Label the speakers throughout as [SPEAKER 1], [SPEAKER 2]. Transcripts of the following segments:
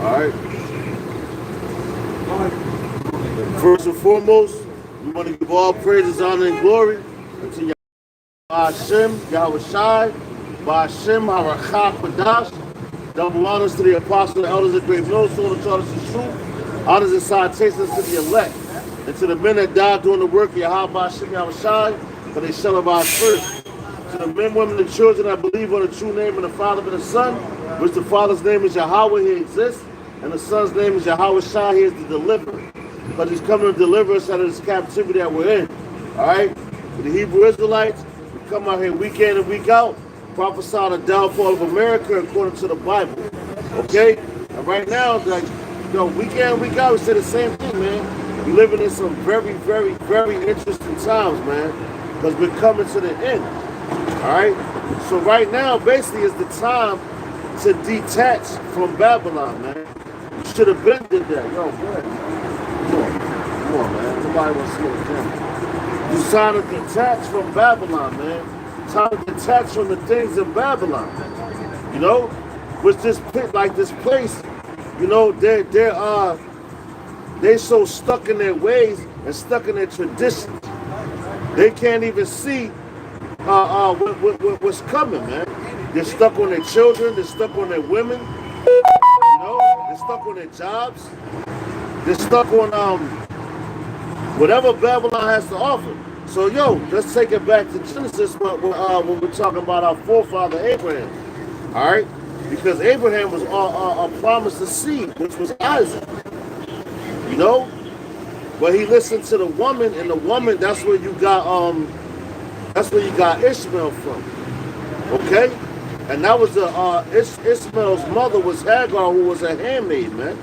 [SPEAKER 1] All right. First and foremost, we want to give all praises, honor, and glory unto Hashem, Yahweh Shai, Hashem, Harakah, Qadash. Double honors to the apostles, the elders, and great millstones, the charters of truth. Honors and salutations to the elect, and to the men that died doing the work of Yahweh Hashem, Yahweh Shai, for they shall arise first. To the men, women, and children that believe on the true name of the Father and the Son, which the Father's name is Yahweh, he exists, and the Son's name is Yahweh Shai, he is the deliverer. But he's coming to deliver us out of this captivity that we're in. All right? For the Hebrew Israelites, we come out here week in and week out, prophesy the downfall of America according to the Bible. Okay? And right now, like, week in and week out, we say the same thing, man. We're living in some very, very, very interesting times, man. Because we're coming to the end. All right? So right now, basically, is the time to detach from Babylon, man. You should have been did that. Yo, boy. Come on, man. Nobody wants to see it again. You time to detach from Babylon, man. Time to detach from the things in Babylon. You know? With this pit, like this place, you know, they're so stuck in their ways and stuck in their traditions. They can't even see what's coming, man. They're stuck on their children. They're stuck on their women. You know? They're stuck on their jobs. They're stuck on whatever Babylon has to offer. So, yo, let's take it back to Genesis when we're talking about our forefather Abraham. All right? Because Abraham was promised a seed, which was Isaac. You know? But he listened to the woman, and the woman, that's where you got Ishmael from. Okay? And that was Ishmael's mother was Hagar, who was a handmaid, man.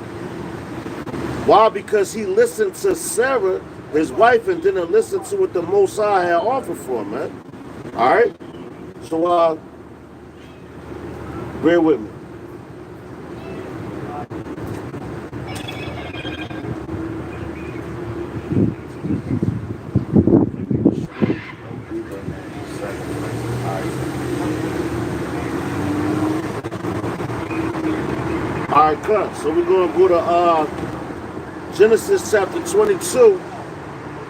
[SPEAKER 1] Why? Because he listened to Sarah, his wife, and didn't listen to what the Most High had offered for him, man. All right? So, bear with me. All right, cut. So we're going to go to Genesis chapter 22.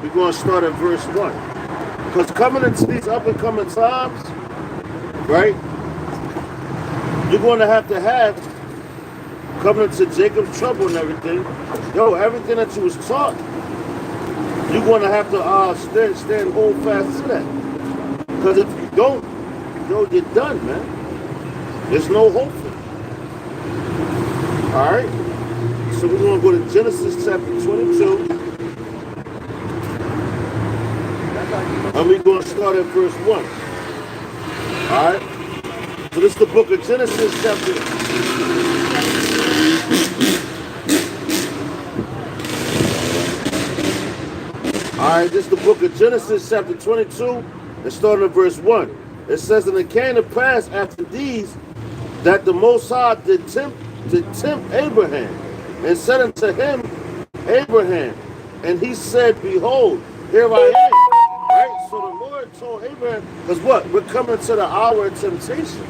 [SPEAKER 1] We're going to start at verse 1. Because coming into these up-and-coming times, right, you're going to have, coming into Jacob's trouble and everything, yo, everything that you was taught, you're going to have to stand hold fast to that. Because if you don't, yo, you're done, man. There's no hope for you. All right? So we're going to go to Genesis chapter 22. And we're going to start at verse 1. All right? So this is the book of Genesis chapter... All right, this is the book of Genesis chapter 22, and starting at verse 1. It says, and it came to pass after these that the Most High did tempt Abraham, and said unto him, Abraham, and he said, behold, here I am. Right? So the Lord told Abraham, because what? We're coming to the hour of temptation.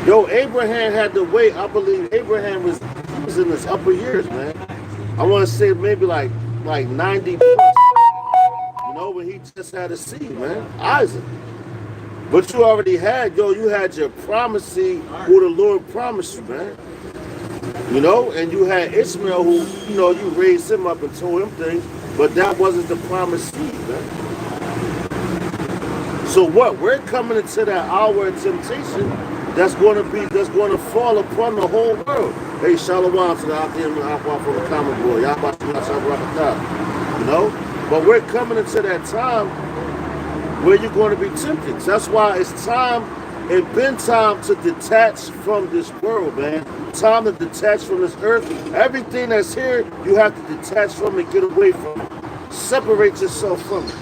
[SPEAKER 1] Yo, Abraham had to wait. I believe Abraham was in his upper years, man. I want to say maybe like 90 plus. You know, when he just had a seed, man. Isaac. But you already had, you had your promised seed who the Lord promised you, man. You know, and you had Ishmael who, you raised him up and told him things, but that wasn't the promised seed, man. So what? We're coming into that hour of temptation that's going to fall upon the whole world. Hey, shalom to the Akim for the common boy. You know? But we're coming into that time where you're going to be tempted. That's why it's been time to detach from this world, man. Time to detach from this earth. Everything that's here, you have to detach from it, get away from it. Separate yourself from it.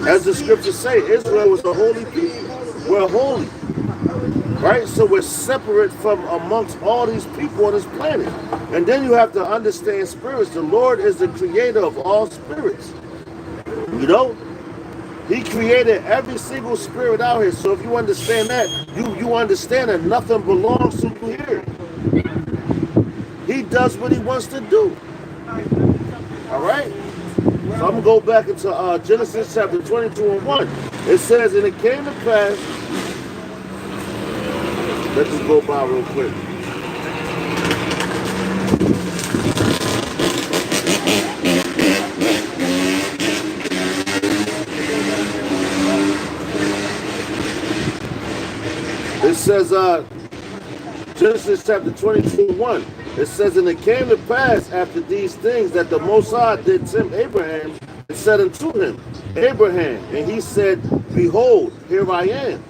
[SPEAKER 1] As the scriptures say, Israel was a holy people. We're holy. Right? So we're separate from amongst all these people on this planet. And then you have to understand spirits. The Lord is the creator of all spirits. You know? He created every single spirit out here. So if you understand that, you understand that nothing belongs to you here. He does what he wants to do. All right? So I'm going to go back into Genesis chapter 22 and 1. It says, and it came to pass, let's just go by real quick. It says, Genesis chapter 22 and 1. It says, and it came to pass after these things that the Most High did tempt Abraham and said unto him, Abraham. And he said, behold, here I am.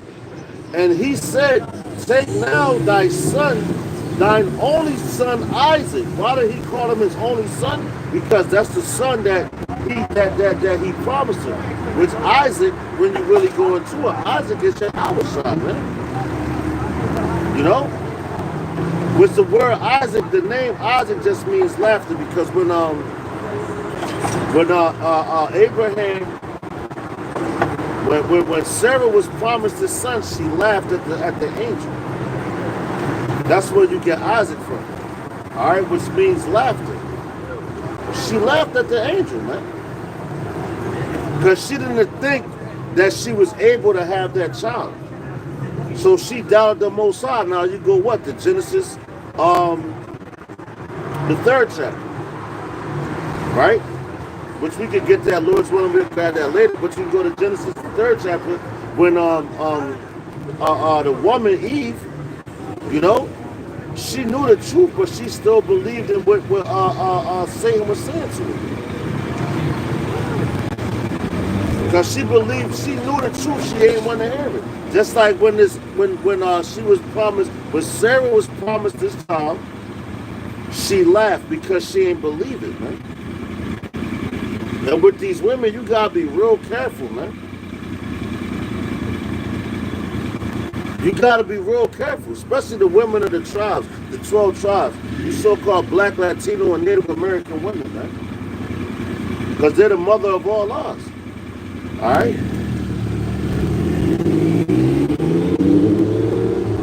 [SPEAKER 1] And he said, take now thy son, thine only son Isaac. Why did he call him his only son? Because that's the son that he promised him. Which Isaac, when you really go into it, Isaac is your Yahushua, man. You know? With the word Isaac, the name Isaac just means laughter, because when Abraham, when Sarah was promised a son, she laughed at the angel. That's where you get Isaac from. All right, which means laughter. She laughed at the angel, man, because she didn't think that she was able to have that child. So she doubted the Most High. Now you go what? To Genesis, the 3rd chapter, right? Which we could get that, Lord's willing, we'll grab that later. But you can go to Genesis, the 3rd chapter, when the woman Eve, you know, she knew the truth, but she still believed in what Satan was saying to her. Because she believed, she knew the truth, she ain't want to hear it. Just like when she was promised, when Sarah was promised this child, she laughed because she ain't believe it, man. And with these women, you gotta be real careful, man. You gotta be real careful, especially the women of the tribes, the 12 tribes, you so-called Black, Latino, and Native American women, man. Because they're the mother of all ours. All right?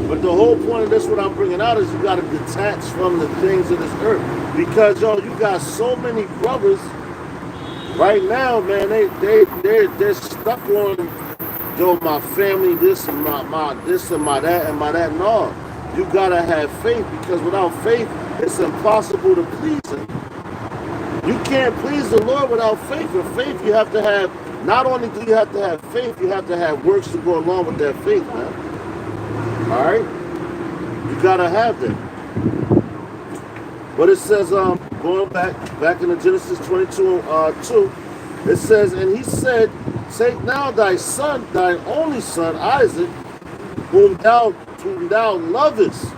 [SPEAKER 1] But the whole point of this, what I'm bringing out, is you got to detach from the things of this earth. Because, yo, you got so many brothers right now, man, they're stuck on, yo, my family, this and my this and my that and my that. No, you got to have faith, because without faith, it's impossible to please him. You can't please the Lord without faith. With faith, you have to have, not only do you have to have faith, you have to have works to go along with that faith, man. All right? You got to have that. But it says, going back into Genesis 22, 2, it says, and he said, take now thy son, thine only son, Isaac, whom thou lovest.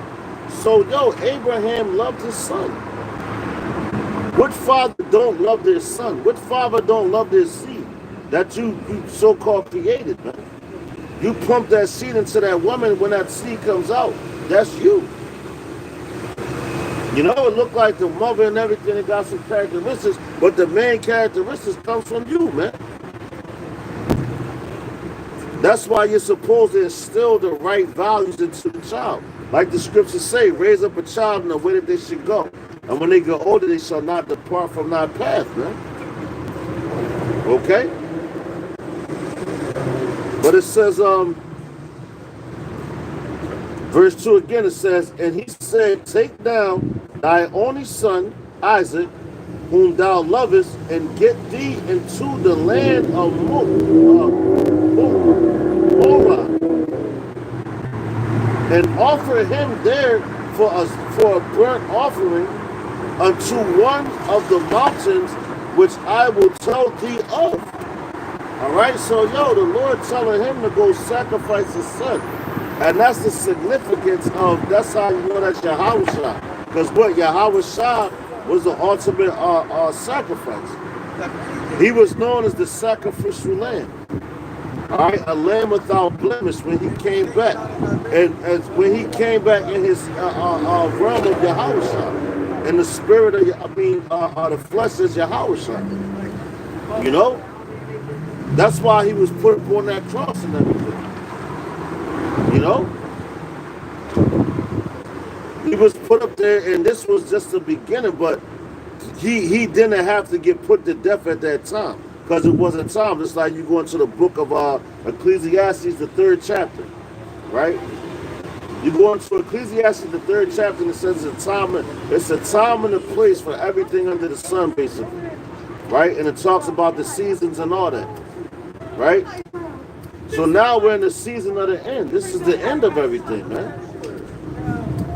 [SPEAKER 1] So, yo, Abraham loved his son. What father don't love their son? What father don't love their seed that you so-called created, man? You pump that seed into that woman, when that seed comes out, that's you. You know, it looked like the mother and everything, it got some characteristics, but the main characteristics comes from you, man. That's why you're supposed to instill the right values into the child. Like the scriptures say, raise up a child in the way that they should go. And when they get older, they shall not depart from thy path, man. Okay? But it says, verse 2 again, it says, and he said, take down thy only son, Isaac, whom thou lovest, and get thee into the land of Moriah, and offer him there for a burnt offering unto one of the mountains which I will tell thee of. All right, so yo, the Lord telling him to go sacrifice his son. And that's the significance of, that's how you know that's Yahushua. Because what, Yahushua was the ultimate sacrifice. He was known as the sacrificial lamb. All right, a lamb without blemish when he came back. And when he came back in his realm of Yahushua. In the spirit of, the flesh is Yahushua. You know? That's why he was put upon that cross and everything. You know? He was put up there, and this was just the beginning, but he didn't have to get put to death at that time, because it wasn't time. Just like you go into the book of Ecclesiastes, the 3rd chapter, right? You go into Ecclesiastes, the 3rd chapter, and it says it's a time and a place for everything under the sun, basically, right? And it talks about the seasons and all that, right? So now we're in the season of the end. This is the end of everything, man.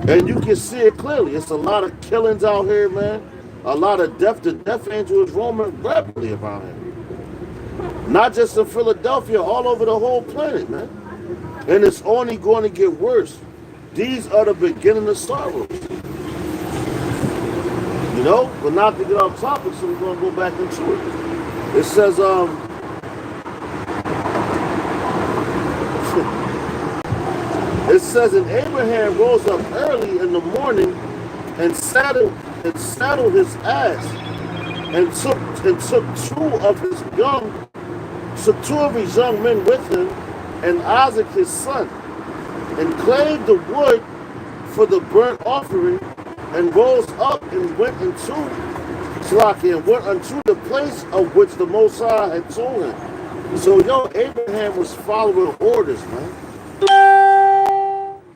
[SPEAKER 1] And you can see it clearly. It's a lot of killings out here, man. A lot of death. The death angel is roaming rapidly around here. Not just in Philadelphia, all over the whole planet, man. And it's only going to get worse. These are the beginning of sorrows. You know? But not to get off topic, so we're going to go back into it. It says, it says, and Abraham rose up early in the morning and saddled his ass and took two of his young men with him and Isaac his son, and clave the wood for the burnt offering, and rose up and went unto the place of which the Most High had told him. So Abraham was following orders, man.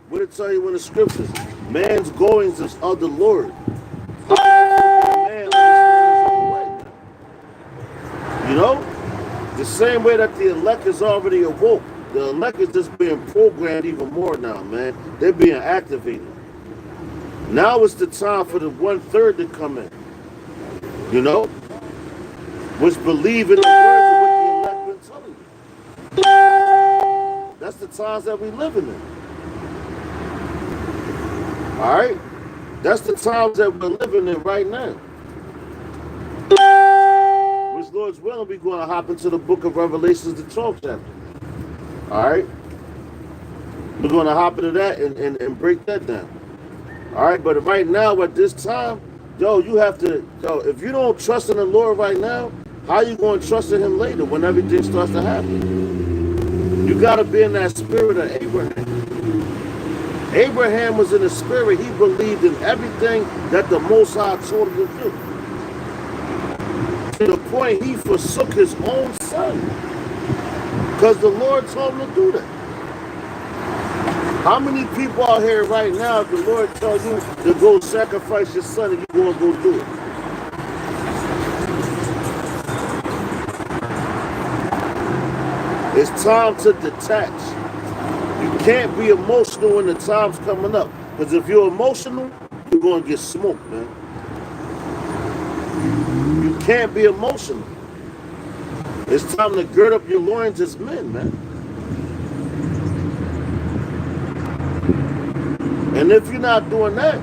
[SPEAKER 1] What did it tell you in the scriptures? Man's goings is of the Lord. Man understands his own way. You know? The same way that the elect is already awoke. The elect is just being programmed even more now, man. They're being activated. Now it's the time for the 1/3 to come in. You know? Which believe in the words of what the elect been telling you. That's the times that we living in. Alright? That's the times that we're living in right now. Which, Lord's willing, we're going to hop into the book of Revelations, the 12th chapter. Alright? We're going to hop into that and break that down. Alright? But right now, at this time, you have to, if you don't trust in the Lord right now, how are you going to trust in him later when everything starts to happen? You got to be in that spirit of Abraham. Abraham was in the spirit. He believed in everything that the Most High told him to do. To the point he forsook his own son. Because the Lord told him to do that. How many people out here right now, if the Lord tells you to go sacrifice your son, and you're going to go do it? It's time to detach. You can't be emotional when the time's coming up. Because if you're emotional, you're going to get smoked, man. You can't be emotional. It's time to gird up your loins as men, man. And if you're not doing that,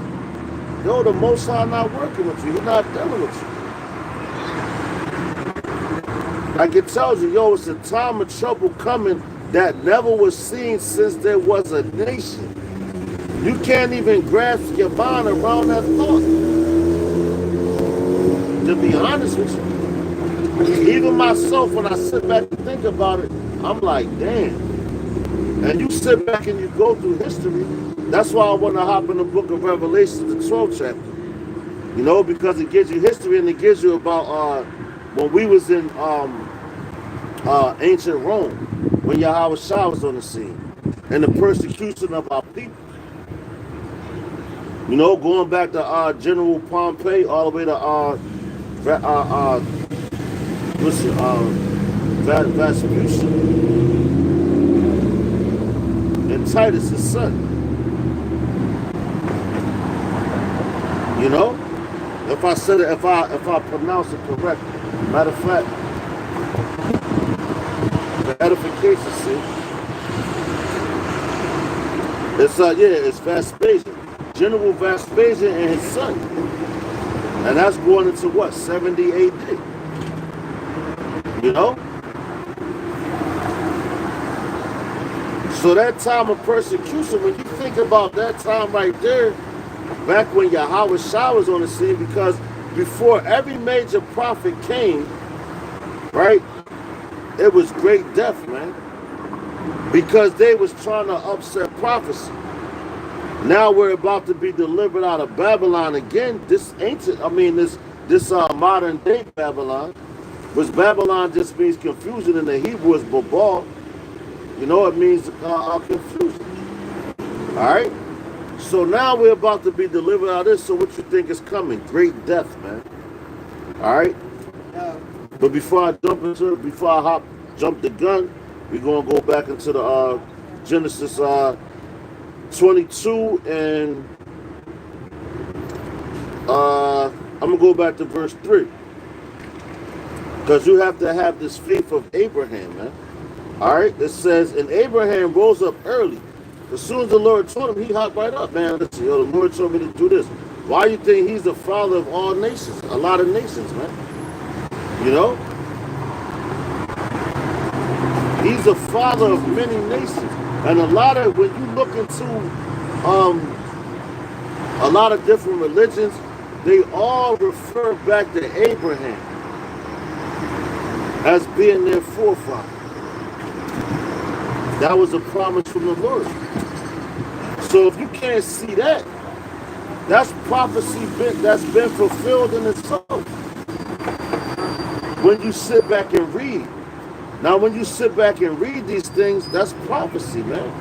[SPEAKER 1] the Most High not working with you. He's not dealing with you. Like it tells you, it's a time of trouble coming that never was seen since there was a nation. You can't even grasp your mind around that thought. To be honest with you. Even myself, when I sit back and think about it, I'm like, damn. And you sit back and you go through history. That's why I want to hop in the book of Revelation, the 12th chapter. Because it gives you history, and it gives you about when we was in ancient Rome, when Yahweh Shah was on the scene, and the persecution of our people. Going back to General Pompey all the way to Vespucci and Titus, his son. If I said it, if I pronounce it correctly. Matter of fact, the edification, see, it's Vespasian, General Vespasian and his son, and that's going into what, 70 AD. So that time of persecution, when you think about that time right there, back when Yahweh Shah was on the scene, because before every major prophet came, right, it was great death, man. Because they was trying to upset prophecy. Now we're about to be delivered out of Babylon again. This ancient, this modern day Babylon, which Babylon just means confusion in the Hebrew is Babal. You know, it means confusion. All right. So now we're about to be delivered out of this. So what you think is coming? Great death, man. All right. But before I jump the gun, we're gonna go back into the Genesis 22, and I'm gonna go back to verse 3, because you have to have this faith of Abraham, man. All right. It says, and Abraham rose up early. As soon as the Lord told him, he hopped right up, man. Listen, yo, the Lord told me to do this. Why you think he's the father of all nations? A lot of nations, man. You know? He's the father of many nations. And a lot of, when you look into a lot of different religions, they all refer back to Abraham as being their forefather. That was a promise from the Lord. So if you can't see that, that's prophecy that's been fulfilled in itself. When you sit back and read. Now when you sit back and read these things, that's prophecy, man.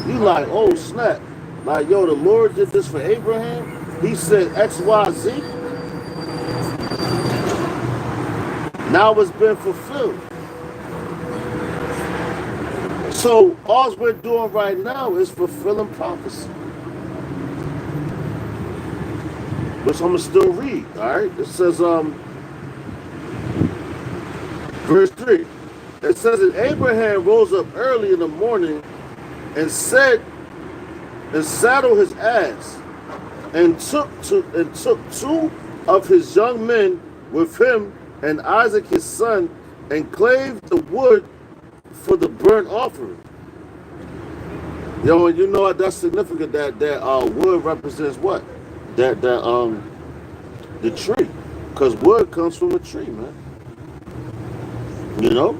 [SPEAKER 1] You like, oh snap. Like, yo, the Lord did this for Abraham. He said X, Y, Z. Now it's been fulfilled. So all we're doing right now is fulfilling prophecy. Which I'm gonna still read. All right. It says, verse 3. It says that Abraham rose up early in the morning and saddled his ass, and took two of his young men with him and Isaac his son, and clave the wood for the burnt offering. Yo, and you know what? That's significant. That wood represents what? The tree, because wood comes from a tree, man. You know.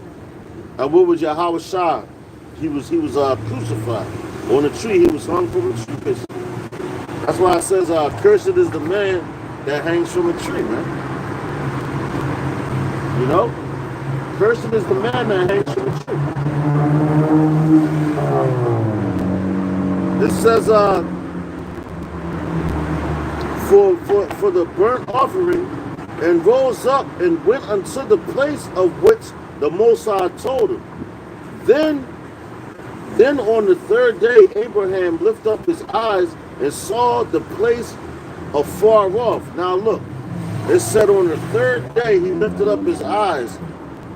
[SPEAKER 1] And what was Yahweh Shai? He was crucified on a tree. He was hung from a tree. That's why it says, "Cursed is the man that hangs from a tree," man. You know. Cursed is the man that hangs from a tree. It says, for the burnt offering, and rose up and went unto the place of which the Most High told him. Then on the third day, Abraham lifted up his eyes and saw the place afar off. Now look, it said on the third day he lifted up his eyes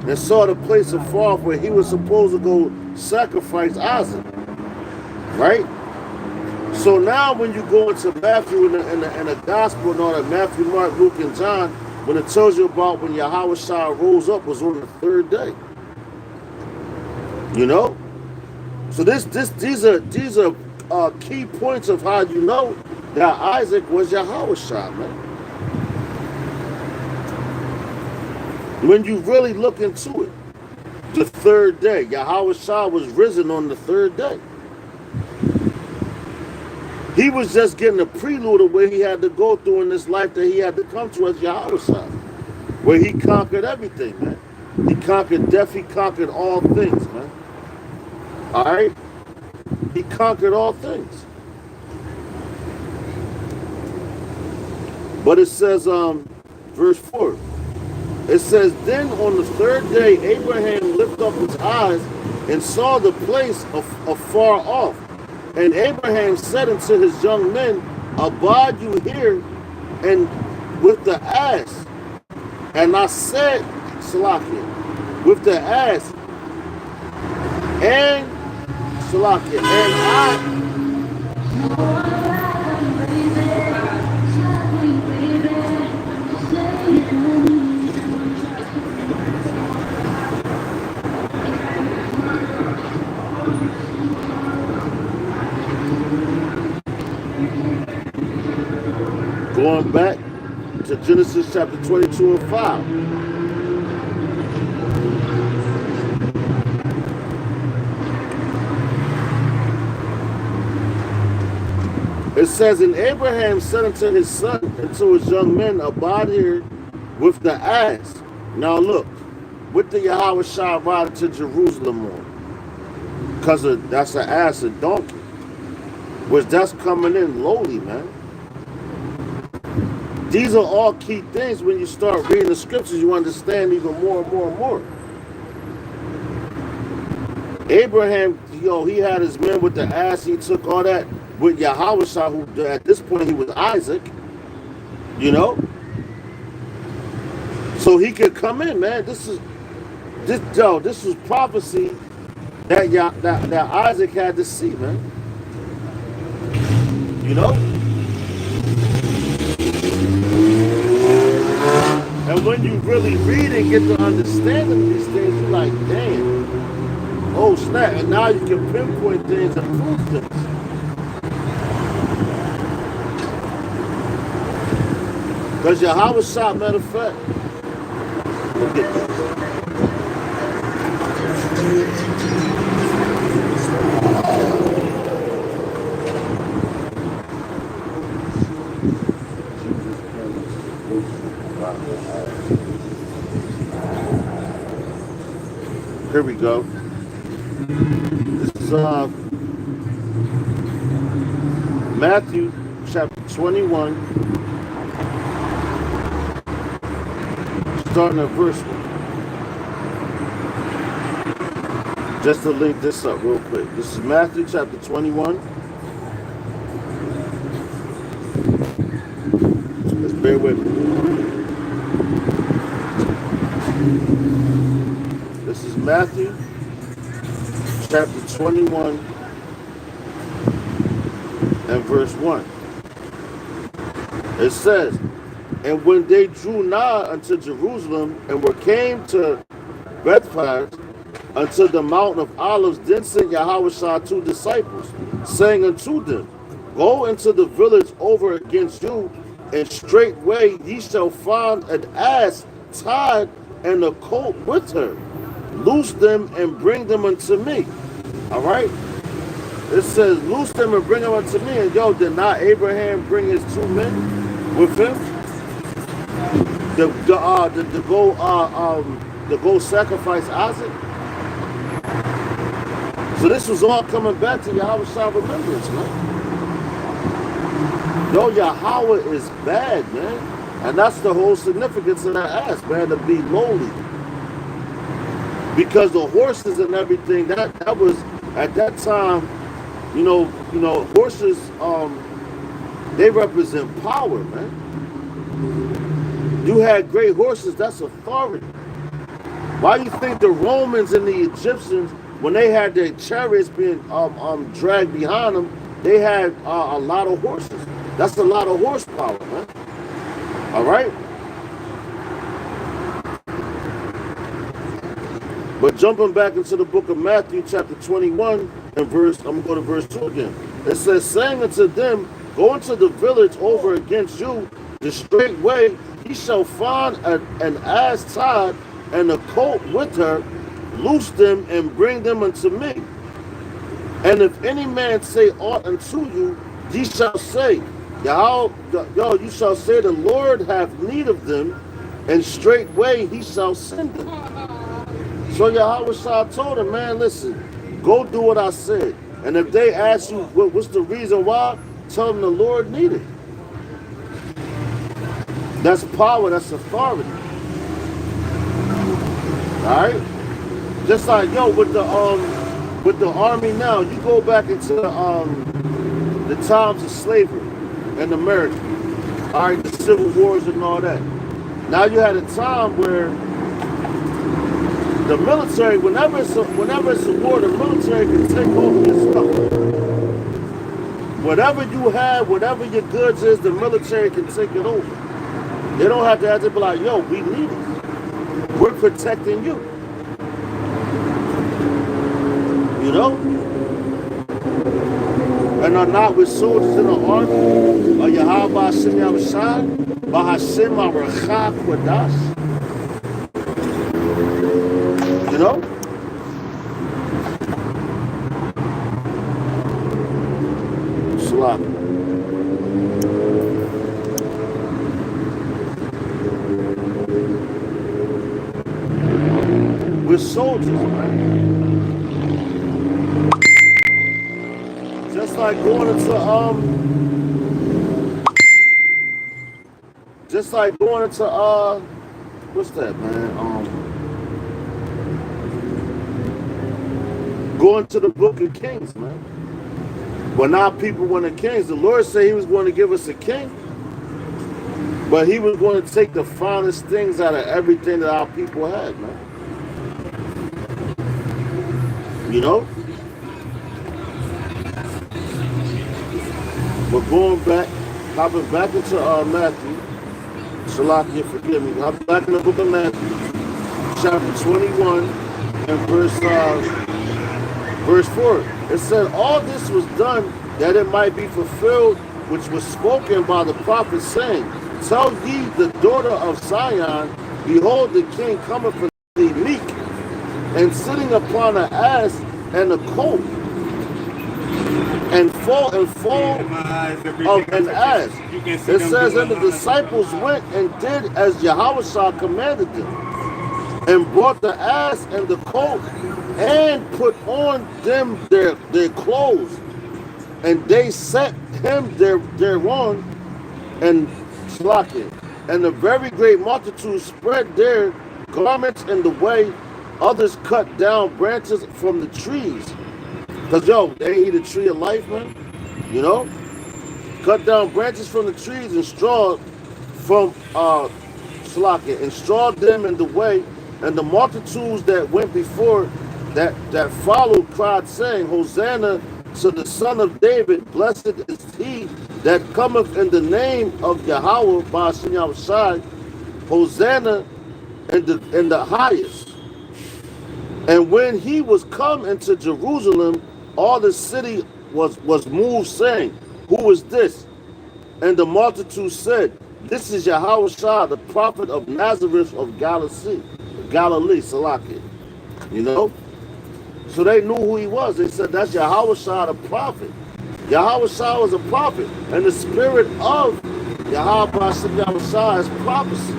[SPEAKER 1] and saw the place afar off where he was supposed to go sacrifice Isaac. Right? So now when you go into Matthew in the gospel and all that, Matthew, Mark, Luke, and John, when it tells you about when Yahweh Shai rose up was on the third day. You know? So these are key points of how you know that Isaac was Yahweh Shai, man. When you really look into it, the third day, Yahweh Shai was risen on the third day. He was just getting a prelude of where he had to go through in this life that he had to come to as Yahweh Shai, where he conquered everything, man. He conquered death. He conquered all things, man. All right? He conquered all things. But it says, verse 4, it says, then on the third day, Abraham lifted up his eyes and saw the place afar off. And Abraham said unto his young men, abide you here and with the ass. And I said, Salakia, with the ass, and Salakia, and I going back to Genesis chapter 22 and 5. It says, and Abraham said unto his son and to his young men, abide here with the ass. Now look, what did Yahweh Shah ride to Jerusalem on? Because that's an ass, a donkey. Which that's coming in lowly, man. These are all key things when you start reading the scriptures, you understand even more and more and more. Abraham, he had his men with the ass, he took all that with Yahweh Shah, who at this point he was Isaac, So he could come in, man. This was prophecy that Isaac had to see, man. And when you really read and get to understanding these things, you're like, damn. Oh, snap. And now you can pinpoint things and prove things. Because Yahweh Shah, matter of fact, look at this. Here we go. This is Matthew chapter 21, starting at verse 1. Just to link this up real quick. This is Matthew chapter 21. Let's bear with me. This is Matthew chapter 21 and verse 1. It says, and when they drew nigh unto Jerusalem and were came to Bethphage unto the mountain of Olives, then sent Yahweh Shah 2 disciples, saying unto them, go into the village over against you, and straightway ye shall find an ass tied and a colt with her. Loose them and bring them unto me. All right? It says, loose them and bring them unto me. And did not Abraham bring his 2 men with him to go sacrifice Isaac? So this was all coming back to Yahweh Shah remembrance, man. Yahweh is bad, man. And that's the whole significance of that ass, man, to be lowly. Because the horses and everything, that was at that time, horses, they represent power, man. You had great horses, that's authority. Why do you think the Romans and the Egyptians, when they had their chariots being dragged behind them, they had a lot of horses? That's a lot of horsepower, man. All right? But jumping back into the book of Matthew, chapter 21, and I'm going to go to verse 2 again. It says, saying unto them, go into the village over against you, the straight way, ye shall find an ass tied and a colt with her. Loose them and bring them unto me. And if any man say aught unto you, ye shall say, you shall say, the Lord hath need of them, and straightway he shall send them. So Yahweh Shah told him, man, listen, go do what I said. And if they ask you what's the reason why, tell them the Lord needed. That's power, that's authority. Alright? Just like, with the army now, you go back into the times of slavery in America. Alright, the civil wars and all that. Now you had a time where the military, whenever it's a war, the military can take over your stuff. Whatever you have, whatever your goods is, the military can take it over. They don't have to be like, we need it. We're protecting you. And are not with soldiers in the army, or Yahweh Hashem Yahushai, Bahashem Arachah Kwadash. Slap. soldiers, man. Just like going into what's that, man? Going to the book of Kings, man. When our people wanted kings, the Lord said he was going to give us a king, but he was going to take the finest things out of everything that our people had, man. You know? But going back, hopping back into Matthew, Shalakia, forgive me, hopping back in the book of Matthew, chapter 21 and verse 4. It said, all this was done that it might be fulfilled, which was spoken by the prophet, saying, tell ye the daughter of Zion, behold, the king cometh for thee meek, and sitting upon an ass and a colt, and foal of an ass. It says, and the disciples went and did as Yahushua commanded them, and brought the ass and the colt, and put on them their clothes, and they set him thereon, and slackened. And a very great multitude spread their garments in the way. Others cut down branches from the trees. Because, they eat a tree of life, man. You know? Cut down branches from the trees and straw from slackened, and strawed them in the way. And the multitudes that went before, that followed, cried, saying, Hosanna to the Son of David, blessed is he that cometh in the name of Yahweh, Ba'ashem Yahushai, Hosanna in the highest. And when he was come into Jerusalem, all the city was moved, saying, who is this? And the multitude said, this is Yahushua, the prophet of Nazareth of Galilee, Salakia. You know? So they knew who he was. They said, that's Yahushua, the prophet. Yahushua was a prophet. And the spirit of Yahushua is prophecy.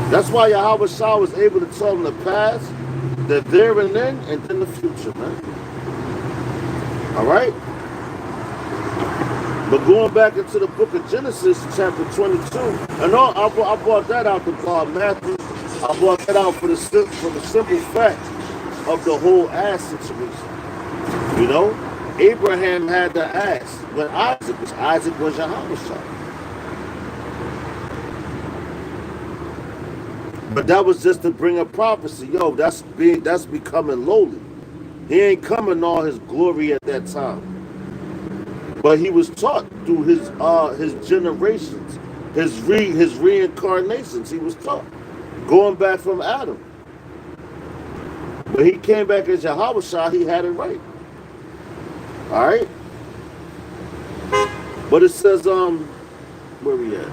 [SPEAKER 1] That's why Yahushua was able to tell them the past, the there and then the future, man. All right? But going back into the book of Genesis, chapter 22, and I brought that out to Matthew. I brought that out for the simple fact of the whole ass situation. You know, Abraham had the ass when Isaac was Yahushua. But that was just to bring a prophecy. That's becoming lowly. He ain't coming all his glory at that time. But he was taught through his generations, his reincarnations. He was taught going back from Adam. But he came back as Yahushua. He had it right. All right. But it says where we at?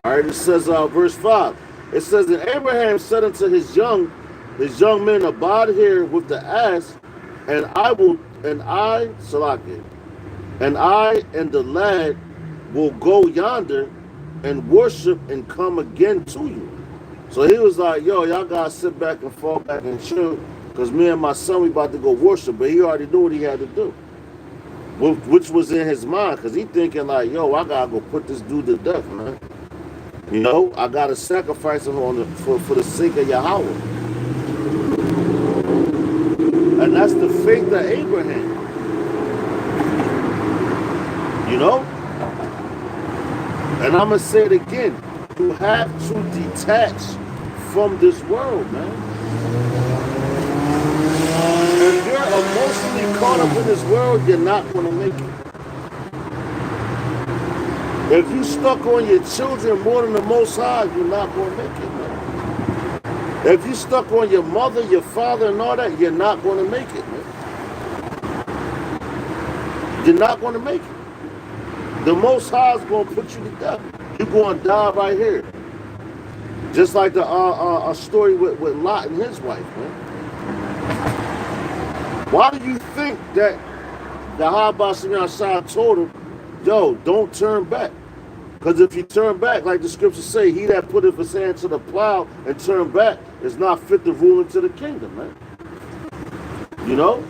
[SPEAKER 1] All right. It says verse 5. It says, and Abraham said unto his young men, abide here with the ass, and I and the lad will go yonder and worship and come again to you. So he was like, y'all gotta sit back and fall back and chill, because me and my son, we about to go worship. But he already knew what he had to do, which was in his mind, because he thinking like, I gotta go put this dude to death, man. You know, I gotta sacrifice him for the sake of Yahweh. And that's the faith of Abraham. You know? And I'm gonna say it again. You have to detach from this world, man. If you're emotionally caught up in this world, you're not gonna make it. If you stuck on your children more than the Most High, you're not going to make it, man. If you stuck on your mother, your father, and all that, you're not going to make it, man. You're not going to make it. The Most High is going to put you to death. You're going to die right here. Just like the story with Lot and his wife, man. Why do you think that the Habashim told him, don't turn back? Because if you turn back, like the scriptures say, he that putteth his hand to the plow and turn back is not fit to rule into the kingdom, man. You know?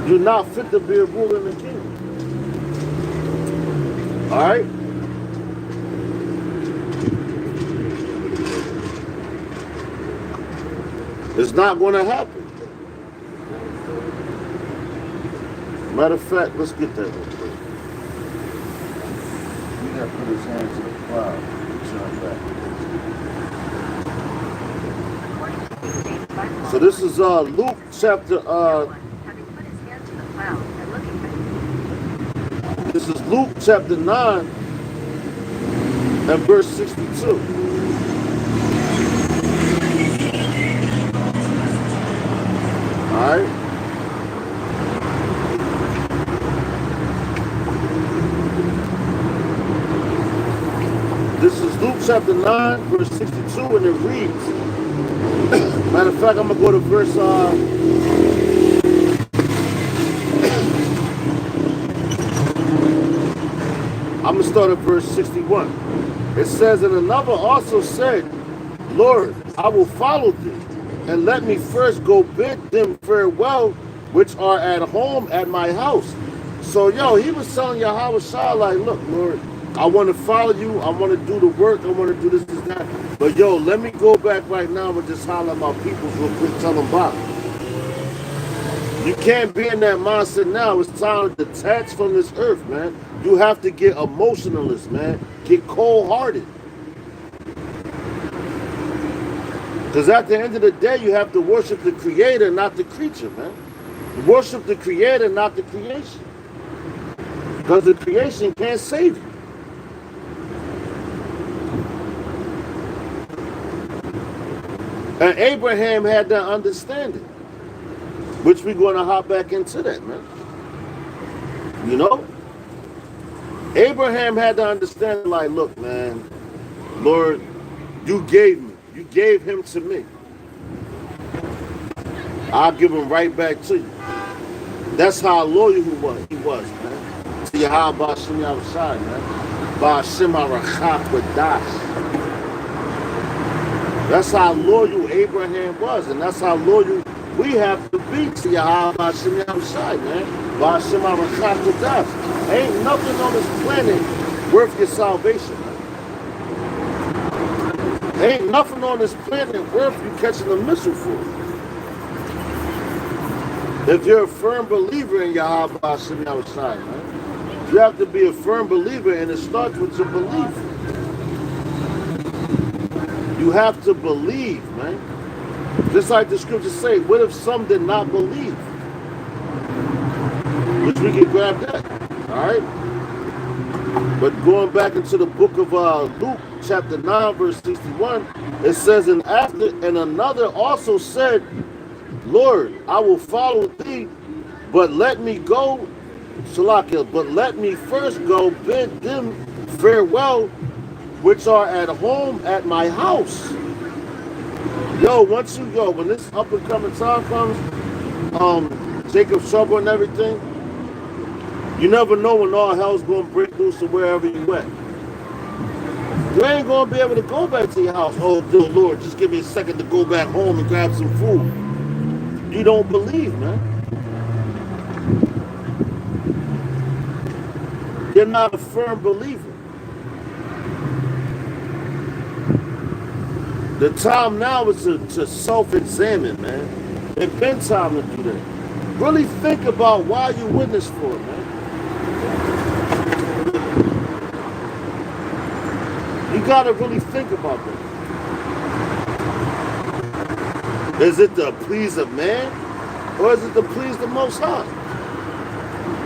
[SPEAKER 1] You're not fit to be a ruler in the kingdom. Alright? It's not going to happen. Matter of fact, let's get that real quick. He got to put his hands to the cloud. So this is Luke chapter this is Luke chapter 9 and verse 62. Alright. This is Luke chapter 9, verse 62, and it reads, matter of fact, I'm going to go to verse, I'm going to start at verse 61. It says, and another also said, Lord, I will follow thee, and let me first go bid them farewell, which are at home at my house. So, yo, he was telling Yahweh Shah, like, look, Lord, I want to follow you. I want to do the work. I want to do this, that. But, yo, let me go back right now and just holler at my people real quick, tell them bye. You can't be in that mindset now. It's time to detach from this earth, man. You have to get emotionalist, man. Get cold-hearted. Because at the end of the day, you have to worship the Creator, not the creature, man. Worship the Creator, not the creation. Because the creation can't save you. And Abraham had that understanding, which we're going to hop back into that, man. You know? Abraham had to understand, like, look, man, Lord, you gave me. You gave him to me. I'll give him right back to you. That's how loyal he was, man. To Yahweh Ba'ashem Yahushai, man. Ba'ashem Arachah Quadash. That's how loyal Abraham was, and that's how loyal we have to be to Yahweh Ba'ashem Yahushai, man. Ba'ashem Arachah Quadash. Ain't nothing on this planet worth your salvation, man. Ain't nothing on this planet worth you catching a missile for. If you're a firm believer in Yahweh Ba'ashem Yahushai, man, you have to be a firm believer, and it starts with your belief. You have to believe, man. Just like the scriptures say, what if some did not believe? Which we can grab that, all right? But going back into the book of Luke, chapter 9, verse 61, it says, and another also said, Lord, I will follow thee, but let me go, Shalakia, but let me first go bid them farewell, which are at home at my house. Yo, once you go, when this up and coming time comes, Jacob's trouble and everything, you never know when all hell's going to break loose or wherever you at. You ain't going to be able to go back to your house. Oh, dear Lord, just give me a second to go back home and grab some food. You don't believe, man. You're not a firm believer. The time now is to self-examine, man. It's been time to do that. Really think about why you witness for it, man. You gotta really think about that. Is it to please a man, or is it to please the Most High?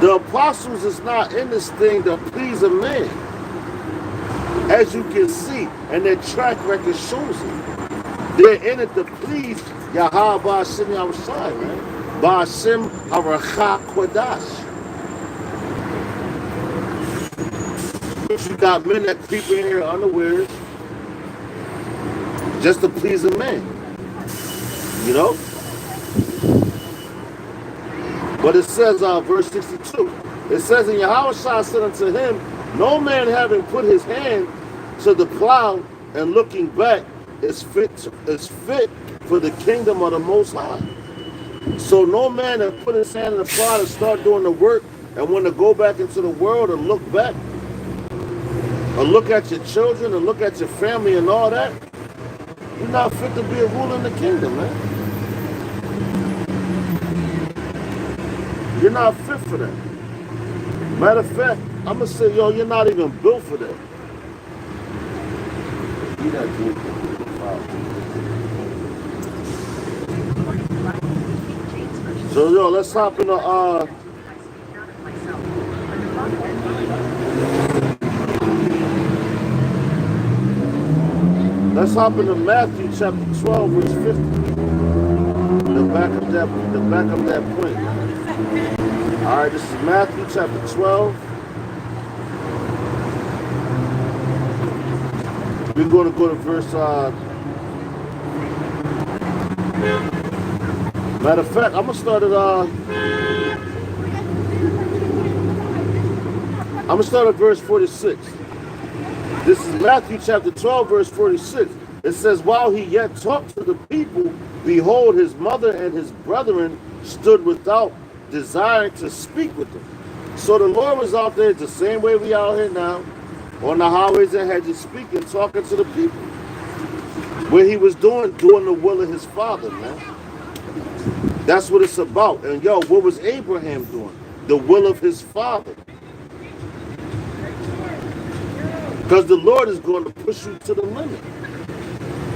[SPEAKER 1] The apostles is not in this thing to please a man. As you can see, and their track record shows it. They're in it to please Yahweh Ba'ashem Yahushai, man. Ba'ashem Arachah Quadash. You got men that creep in here unawares just to please a man. You know? But it says, verse 62, it says, and Yahweh said unto him, no man having put his hand to the plow and looking back is fit for the kingdom of the Most High. So no man that put his hand in the pot and start doing the work and want to go back into the world and look back, or look at your children and look at your family and all that, you're not fit to be a ruler in the kingdom, man. You're not fit for that. Matter of fact, I'm going to say, yo, you're not even built for that. So, yo, let's hop in the, let's hop into Matthew chapter 12, verse 50. The back of that point. All right, this is Matthew chapter 12. We're going to go to verse. Matter of fact, I'm gonna start at verse 46. This is Matthew chapter 12, verse 46. It says, while he yet talked to the people, behold, his mother and his brethren stood without, desiring to speak with him. So the Lord was out there the same way we out here now, on the highways and hedges, speaking, talking to the people. What he was doing the will of his Father, man. That's what it's about. And yo, what was Abraham doing? The will of his Father. Because the Lord is going to push you to the limit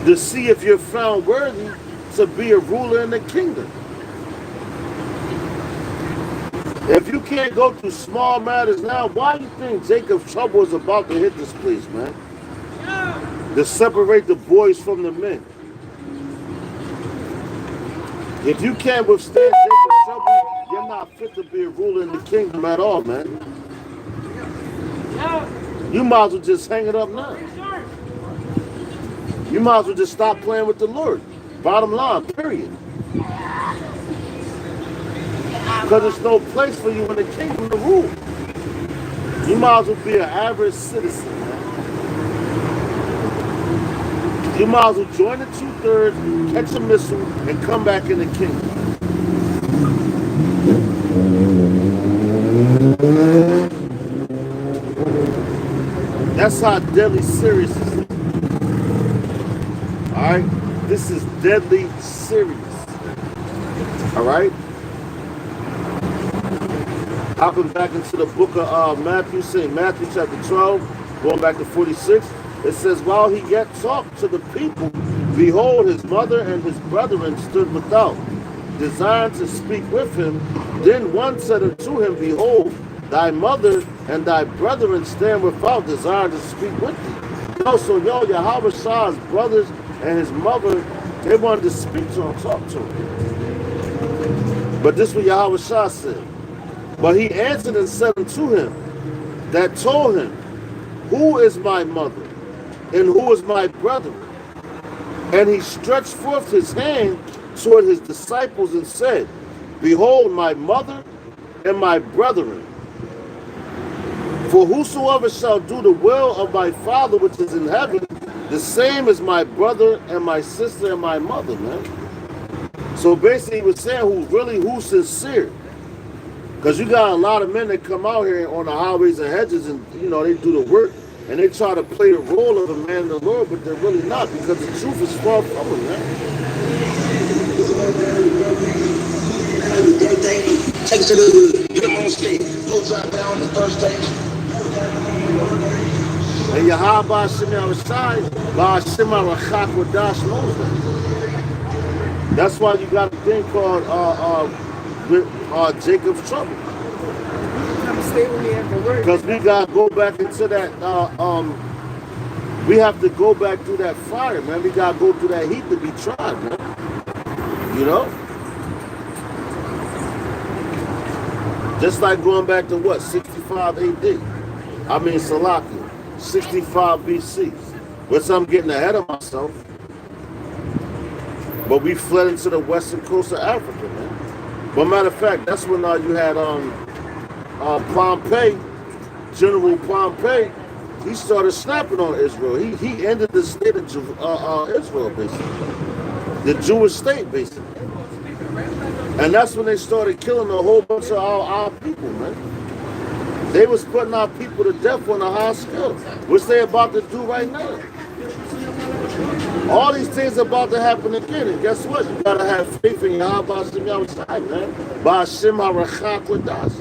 [SPEAKER 1] to see if you're found worthy to be a ruler in the kingdom. If you can't go through small matters now, why do you think Jacob's trouble is about to hit this place, man? To separate the boys from the men. If you can't withstand Jacob's trouble, you're not fit to be a ruler in the kingdom at all, man. You might as well just hang it up now. You might as well just stop playing with the Lord. Bottom line, period. Because there's no place for you in the kingdom to rule. You might as well be an average citizen, man. You might as well join the 2/3, catch a missile, and come back in the kingdom. That's how deadly serious this is. Alright? This is deadly serious. Alright? Hopping back into the book of Matthew, St. Matthew chapter 12, going back to 46. It says, while he yet talked to the people, behold, his mother and his brethren stood without, desiring to speak with him. Then one said unto him, behold, thy mother and thy brethren stand without, desiring to speak with thee. So Yahweh Shah's brothers and his mother, they wanted to speak to him, talk to him. But this is what Yahweh Shah said. But he answered and said unto him, that told him, who is my mother? And who is my brother? And he stretched forth his hand toward his disciples and said, behold, my mother and my brethren. For whosoever shall do the will of my Father which is in heaven, the same is my brother and my sister and my mother, man. So basically he was saying who's sincere. Because you got a lot of men that come out here on the highways and hedges and, they do the work. And they try to play the role of a man in the Lord, but they're really not, because the truth is far from them, man.
[SPEAKER 2] Everything takes to the utmost state. Goes right down the first stage.
[SPEAKER 1] And Yahweh Shem Yahushai, Ba'ashem Arachak Wadash knows that. That's why you got a thing called Jacob's trouble.
[SPEAKER 3] Stay with me after work.
[SPEAKER 1] Because we got to go back into that, we have to go back through that fire, man. We got to go through that heat to be tried, man. Just like going back to what, 65 AD? I mean, Salaki, 65 BC. Which I'm getting ahead of myself. But we fled into the western coast of Africa, man. But matter of fact, that's when you had, Pompey, General Pompey, he started snapping on Israel. He ended the state of Israel, basically. The Jewish state, basically. And that's when they started killing a whole bunch of our people, man. They was putting our people to death on a high scale, which they about to do right now. All these things about to happen again, and guess what? You gotta have faith in Yahweh Hashem Yahushai, man. Ba'ashem harachak wadash.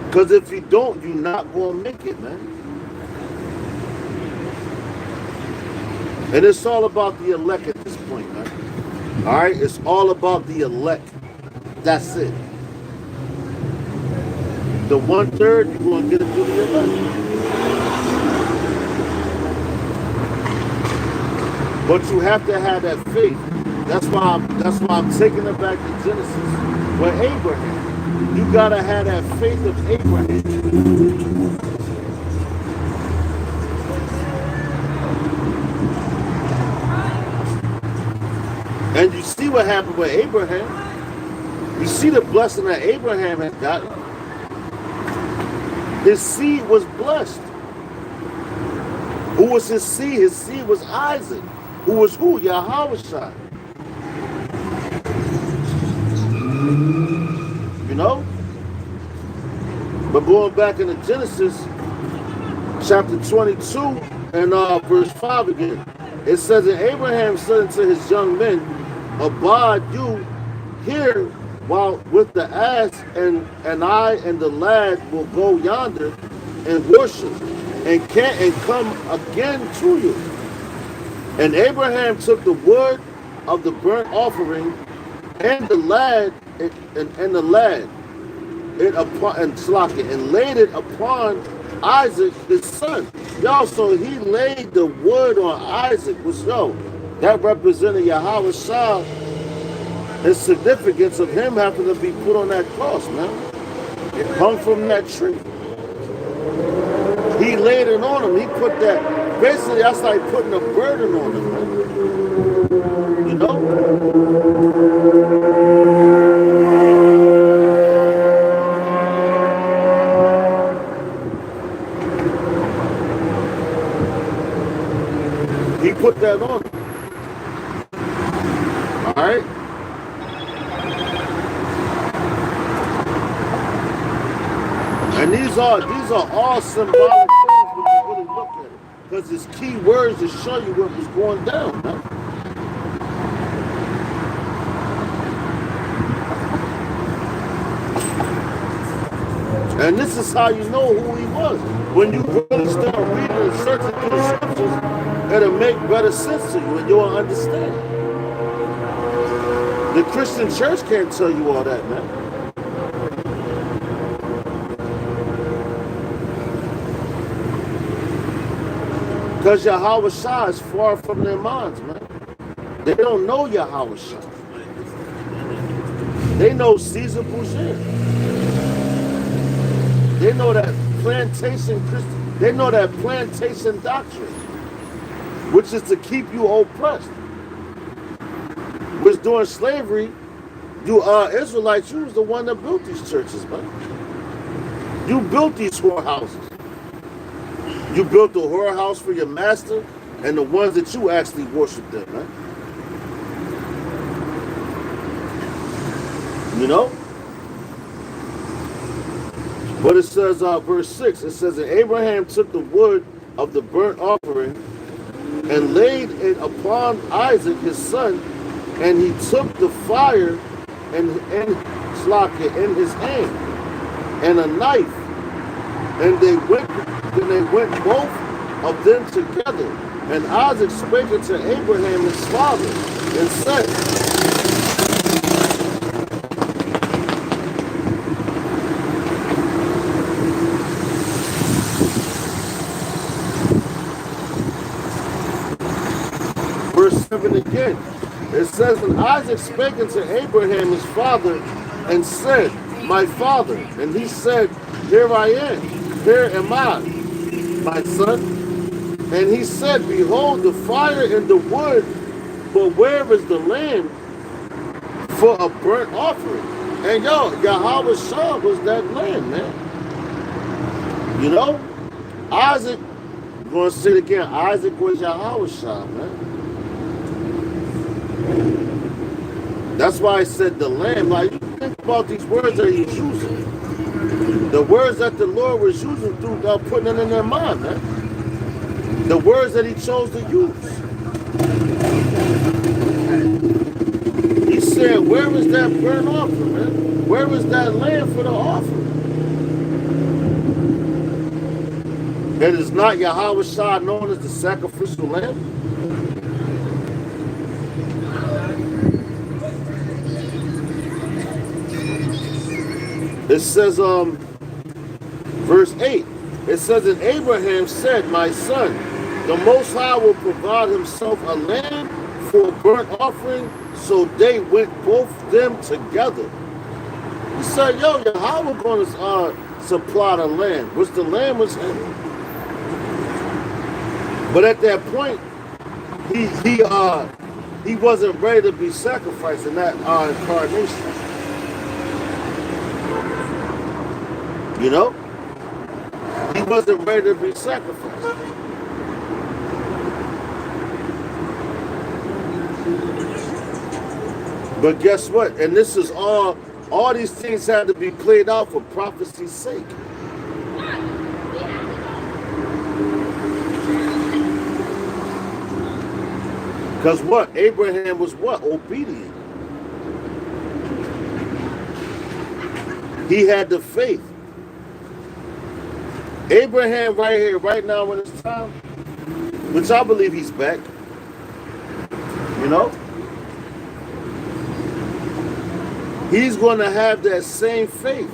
[SPEAKER 1] Because if you don't, you're not gonna make it, man. And it's all about the elect at this point, man. All right, it's all about the elect. That's it. The 1/3, you're gonna get it through the elect. But you have to have that faith. That's why I'm taking it back to Genesis. With Abraham, you gotta have that faith of Abraham. And you see what happened with Abraham. You see the blessing that Abraham had gotten. His seed was blessed. Who was his seed? His seed was Isaac. Who was who? Yahweh. You know? But going back into Genesis, chapter 22 and verse 5 again. It says, and Abraham said unto his young men, abide you here while with the ass, and I and the lad will go yonder and worship, and come again to you. And Abraham took the wood of the burnt offering and the lad and laid it upon Isaac his son. Y'all, so he laid the wood on Isaac, which that represented Yahweh Shah, the significance of him having to be put on that cross, man. It hung from that tree. He laid it on him. He put that, basically that's like putting a burden on him, man. You know? He put that on him. All right? And these are all symbolic things when you really look at it. Because it's key words to show you what was going down, man. And this is how you know who he was. When you really start reading and searching through the scriptures, it'll make better sense to you and you'll understand. The Christian church can't tell you all that, man. Because Yahweh Shah is far from their minds, man. They don't know Yahweh Shah. They know Caesar Borgia. They know that they know that plantation doctrine, which is to keep you oppressed. Which during slavery, you Israelites, you was the one that built these churches, man. You built these whorehouses. You built the whorehouse for your master and the ones that you actually worship them, man. You know? But it says, verse 6, it says, and Abraham took the wood of the burnt offering and laid it upon Isaac his son, and he took the fire and his hand and a knife, and they went both of them together. And Isaac spake unto Abraham his father and said, verse 7 again, it says, and Isaac spake unto Abraham his father and said, my father. And he said, here I am, here am I, my son. And he said, behold, the fire and the wood, but where is the lamb for a burnt offering? And Yahweh Shah was that lamb, man. You know? Isaac, I'm going to say it again, Isaac was Yahushua, man. That's why I said the lamb. Like, you think about these words that he's using. The words that the Lord was using through putting it in their mind, man. The words that he chose to use. He said, where is that burnt offering, man? Where is that lamb for the offering? It is not Yahushua known as the sacrificial lamb. It says, verse 8, it says, and Abraham said, my son, the Most High will provide himself a lamb for a burnt offering. So they went both them together. He said, yo, Yahweh going to supply the lamb, which the lamb was him. But at that point, he wasn't ready to be sacrificed in that incarnation. You know? He wasn't ready to be sacrificed. But guess what? And this is all these things had to be played out for prophecy's sake. Because what? Abraham was what? Obedient. He had the faith. Abraham right here, right now in his time, which I believe he's back. You know? He's going to have that same faith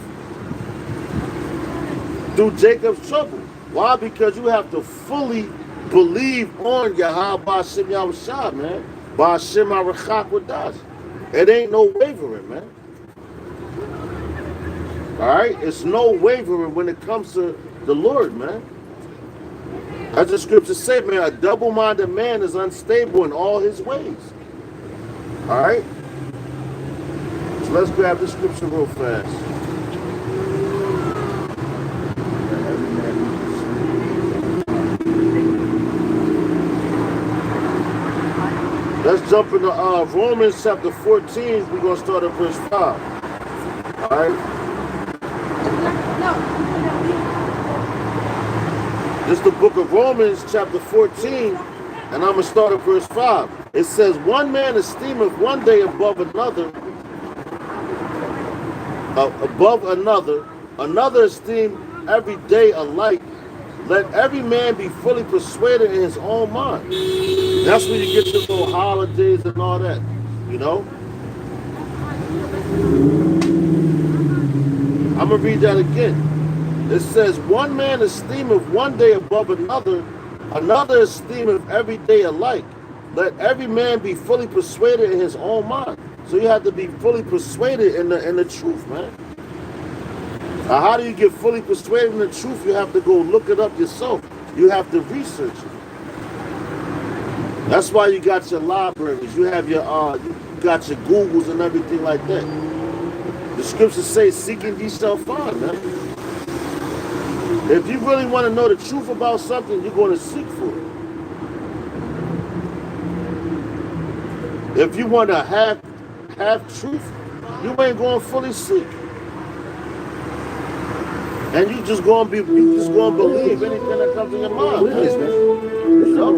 [SPEAKER 1] through Jacob's trouble. Why? Because you have to fully believe on Yahweh Ba'Shem Yahushua, man. Ba'Shem Arachak Wadash. It ain't no wavering, man. Alright? It's no wavering when it comes to the Lord, man. As the scriptures say, man, a double-minded man is unstable in all his ways. Alright? So let's grab this scripture real fast. Let's jump into Romans chapter 14. We're going to start at verse 5. All right? This is the book of Romans chapter 14, and I'm going to start at verse 5. It says, one man esteemeth one day above another, another esteem every day alike. Let every man be fully persuaded in his own mind. That's when you get your little holidays and all that, you know? I'm going to read that again. It says, one man esteemeth one day above another, another esteemeth every day alike. Let every man be fully persuaded in his own mind. So you have to be fully persuaded in the truth, man. Now, how do you get fully persuaded in the truth? You have to go look it up yourself. You have to research it. That's why you got your libraries. You have your you got your Googles and everything like that. The scriptures say, seeking ye shall find, man. If you really want to know the truth about something, you're going to seek for it. If you want to have truth, you ain't going to fully seek. And you just going to believe anything that comes in your mind. Please, man. You know?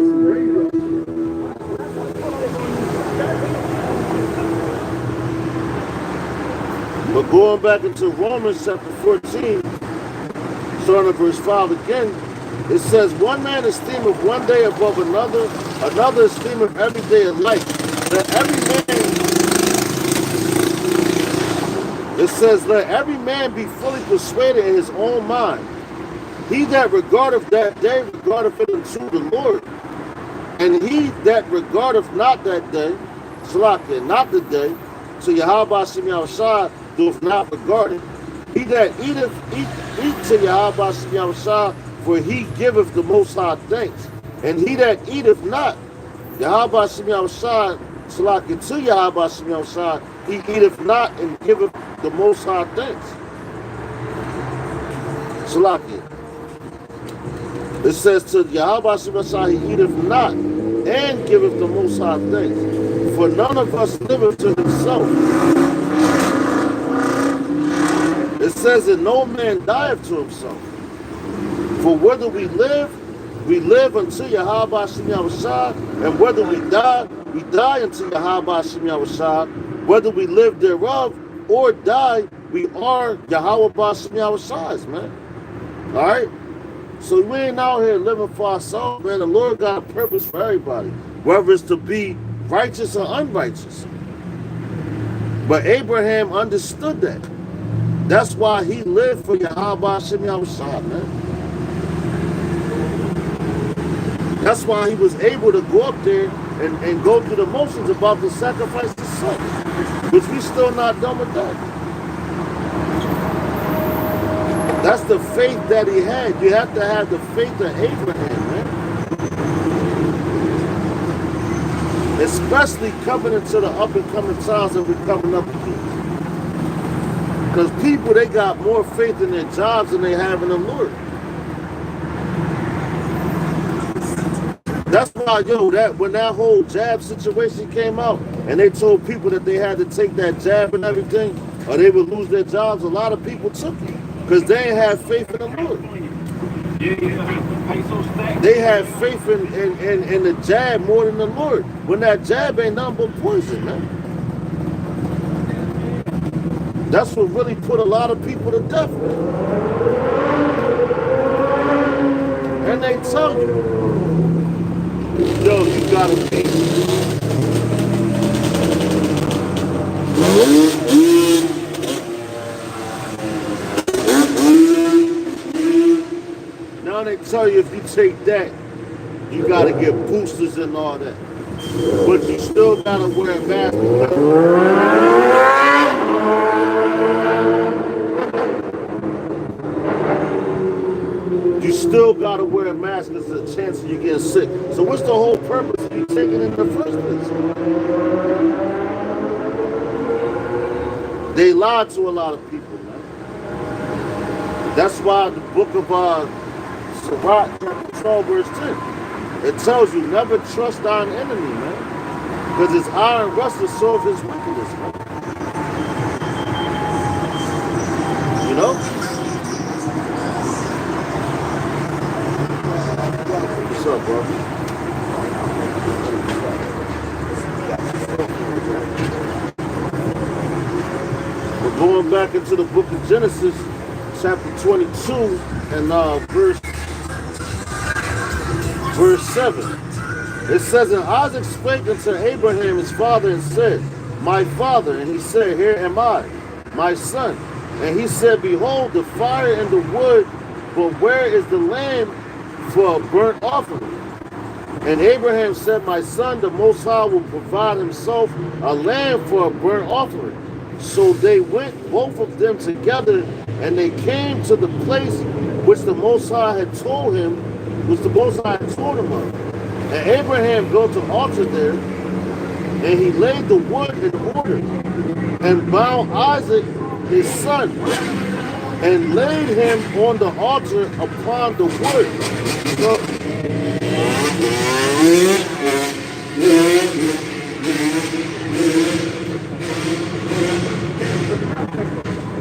[SPEAKER 1] But going back into Romans chapter 14, starting at verse 5 again, it says, one man esteemeth one day above another, another esteemeth every day alike. Let every man, it says, let every man be fully persuaded in his own mind. He that regardeth that day regardeth it unto the Lord. And he that regardeth not that day, Salakia, not the day, so Yahweh Ba'Shem Yahushua doth not regard it. He that eateth, eat to Yahweh Ba'Shem Yahushua, for he giveth the Most High thanks. And he that eateth not, Yahweh Ba'Shem Yahushua, Salakia, to Yahweh Ba'Shem Yahushua, he eateth not and giveth the Most High thanks. Salakia. It says to Yahweh Shemashah, he eateth not and giveth the Most High thanks. For none of us liveth to himself. It says that no man dieth to himself. For whether we live unto Yahweh Shem Yahushua, and whether we die unto Yahweh Shem Yahushua. Whether we live thereof or die, we are Yahweh Shem Yahushua's, man. All right? So we ain't out here living for ourselves, man. The Lord got a purpose for everybody, whether it's to be righteous or unrighteous. But Abraham understood that. That's why he lived for Yahweh Shem Yahushua, man. That's why he was able to go up there and go through the motions about to sacrifice his son, which we still not done with that. That's the faith that he had. You have to have the faith of Abraham, man. Especially coming into the up and coming times that we're coming up against. Because people, they got more faith in their jobs than they have in the Lord. That's why, when that whole jab situation came out and they told people that they had to take that jab and everything, or they would lose their jobs, a lot of people took it. Because they ain't have faith in the Lord. They have faith in the jab more than the Lord. When that jab ain't nothing but poison, man. That's what really put a lot of people to death, man. And they tell you, you gotta be. Now they tell you if you take that, you gotta get boosters and all that. But you still gotta wear a mask. You still gotta wear a mask because there's a chance of you getting sick. So what's the whole purpose of you taking it in the first place? They lied to a lot of people, man. That's why the book of Sirach, chapter 12, verse 10, it tells you never trust thine enemy, man. Because his iron rustle serve his wickedness, man. You know? What's up, bro? We're going back into the book of Genesis, chapter 22, and verse 7. It says, and Isaac spake unto Abraham his father and said, my father. And he said, here am I, my son. And he said, behold, the fire and the wood, but where is the lamb for a burnt offering? And Abraham said, my son, the Most High will provide himself a lamb for a burnt offering. So they went, both of them together, and they came to the place which the Most High had told him, of. And Abraham built an altar there, and he laid the wood in order, and bound Isaac his son, and laid him on the altar upon the wood.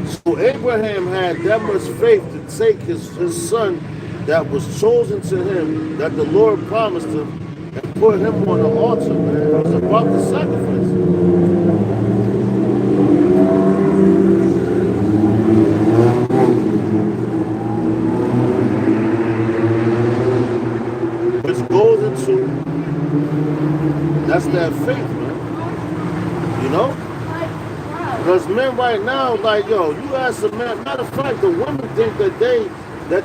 [SPEAKER 1] So Abraham had that much faith to take his son that was chosen to him, that the Lord promised him, and put him on the altar, man. It was about the sacrifice. Which goes into, that's that faith, man. You know? Because men right now, like, you ask a man, matter of fact, the women think that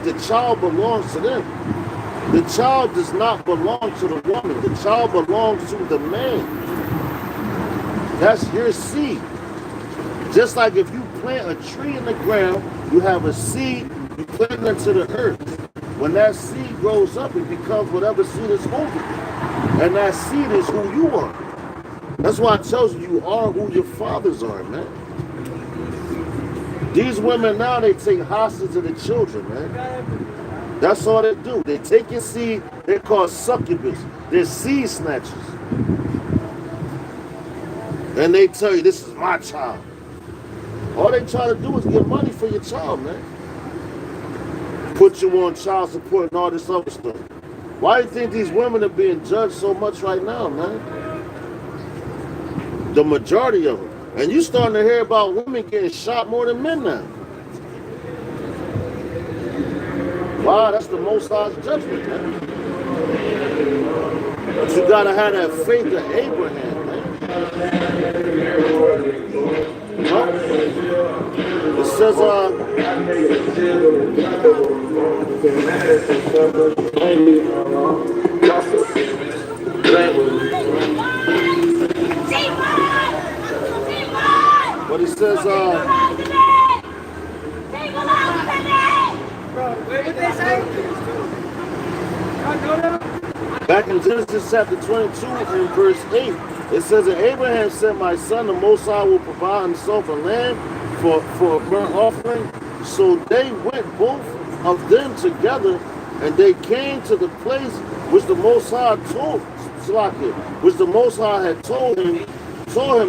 [SPEAKER 1] the child belongs to them. The child does not belong to the woman. The child belongs to the man. That's your seed. Just like if you plant a tree in the ground, you have a seed, you plant it into the earth. When that seed grows up, it becomes whatever seed is holding it. And that seed is who you are. That's why it tells you you are who your fathers are, man. These women now, they take hostage of the children, man. That's all they do. They take your seed, they're called succubus. They're seed snatchers. And they tell you, this is my child. All they try to do is get money for your child, man. Put you on child support and all this other stuff. Why do you think these women are being judged so much right now, man? The majority of them. And you starting to hear about women getting shot more than men now. Wow, that's the Most High's judgment, man. But you gotta have that faith of Abraham, man. Huh? It says, what it says, back in Genesis chapter 22 and verse 8, it says that Abraham said, my son, the Most High will provide himself a lamb for a burnt offering. So they went both of them together, and they came to the place which the Most High which the Most High had told him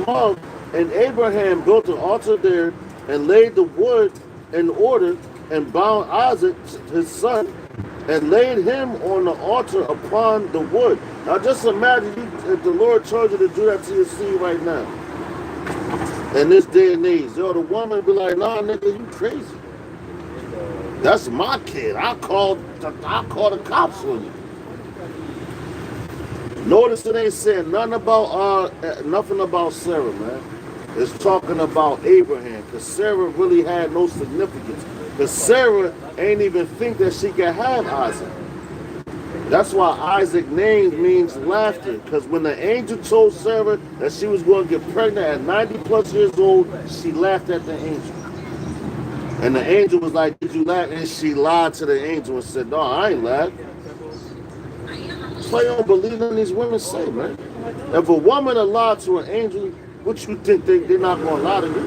[SPEAKER 1] of, and Abraham built an altar there and laid the wood in order and bound Isaac, his son, and laid him on the altar upon the wood. Now just imagine if the Lord told you to do that to your seed right now. In this day and age, yo, the woman would be like, nah, nigga, you crazy. That's my kid. I'll call the cops on you. Notice it ain't saying nothing about Sarah, man. It's talking about Abraham, because Sarah really had no significance. Because Sarah ain't even think that she could have Isaac. That's why Isaac's name means laughter. Because when the angel told Sarah that she was going to get pregnant at 90 plus years old, she laughed at the angel. And the angel was like, did you laugh? And she lied to the angel and said, no, I ain't laughed. That's why you don't believe in these women say, man. If a woman lied to an angel, what you think they're not going to lie to you?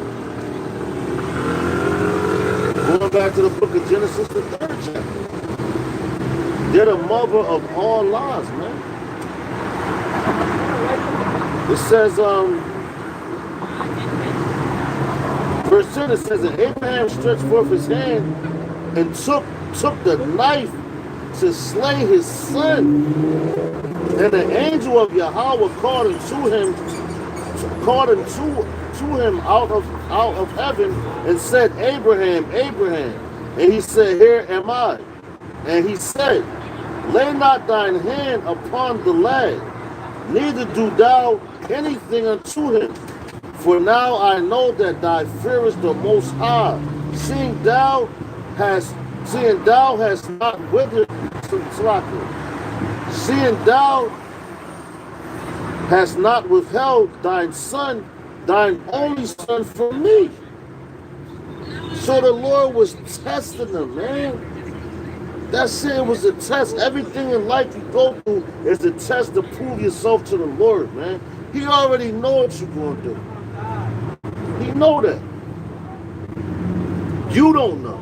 [SPEAKER 1] Going back to the book of Genesis, the 3rd chapter. They're the mother of all lies, man. It says, verse 10, it says that Abraham stretched forth his hand and took the knife to slay his son. And the angel of Yahweh called unto him out of heaven and said, Abraham, Abraham. And he said, here am I. And he said, lay not thine hand upon the lad, neither do thou anything unto him. For now I know that thou fearest the Most High, seeing thou hast not withered, seeing thou hast not withheld thine son, thine only son from me. So the Lord was testing them, man. That shit was a test. Everything in life you go through is a test to prove yourself to the Lord, man. He already knows what you're going to do. He know that. You don't know.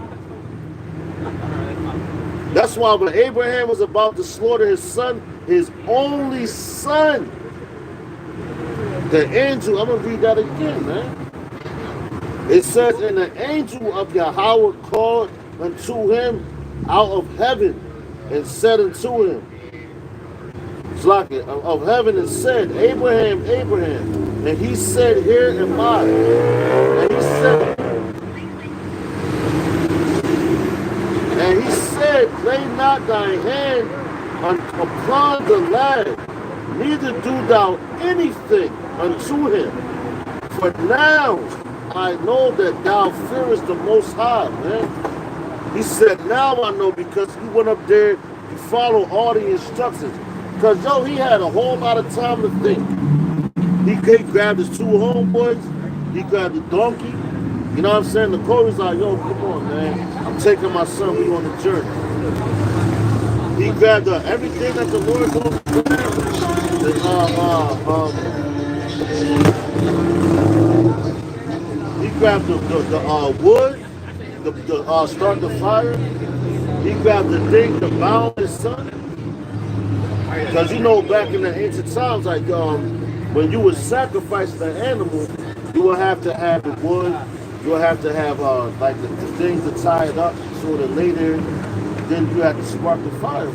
[SPEAKER 1] That's why when Abraham was about to slaughter his son, his only son, the angel, I'm going to read that again, man. It says, and the angel of Yahweh called unto him out of heaven and said unto him, of heaven, and said, Abraham, Abraham. And he said, here am I. And he said, lay not thy hand upon the lad, neither do thou anything unto him. For now I know that thou fearest the Most High, man. He said, now I know, because you went up there, you follow all the instructions. Because, yo, he had a whole lot of time to think. He grabbed his two homeboys. He grabbed the donkey. You know what I'm saying? The Corey's like, yo, come on, man. I'm taking my son. We on the journey. He grabbed everything that the Lord told him to grab. He grabbed the wood, start the fire. He grabbed the thing to bound his son. Because you know, back in the ancient times, like when you would sacrifice the animal, you would have to have the wood. You would have to have like the things to tie it up, so that later, then you have to spark the fire.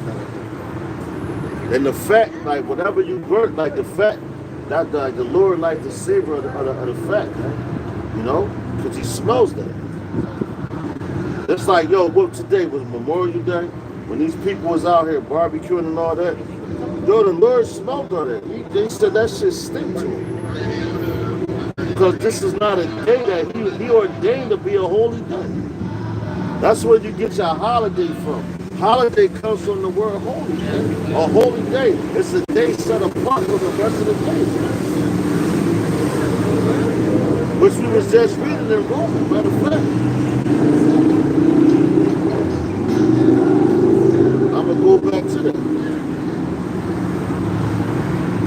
[SPEAKER 1] And the fat, like whatever you burnt, like the fat, that like the Lord likes the savor of the fat, man. You know, because He smells that. It's like, yo, what today was Memorial Day, when these people was out here barbecuing and all that. Yo, the Lord smelled all that. They said that shit stink to Him. Because this is not a day that he ordained to be a holy day. That's where you get your holiday from. Holiday comes from the word holy, man. A holy day. It's a day set apart from the rest of the days, man. Which we was just reading in Romans, matter of fact. I'm going to go back to that.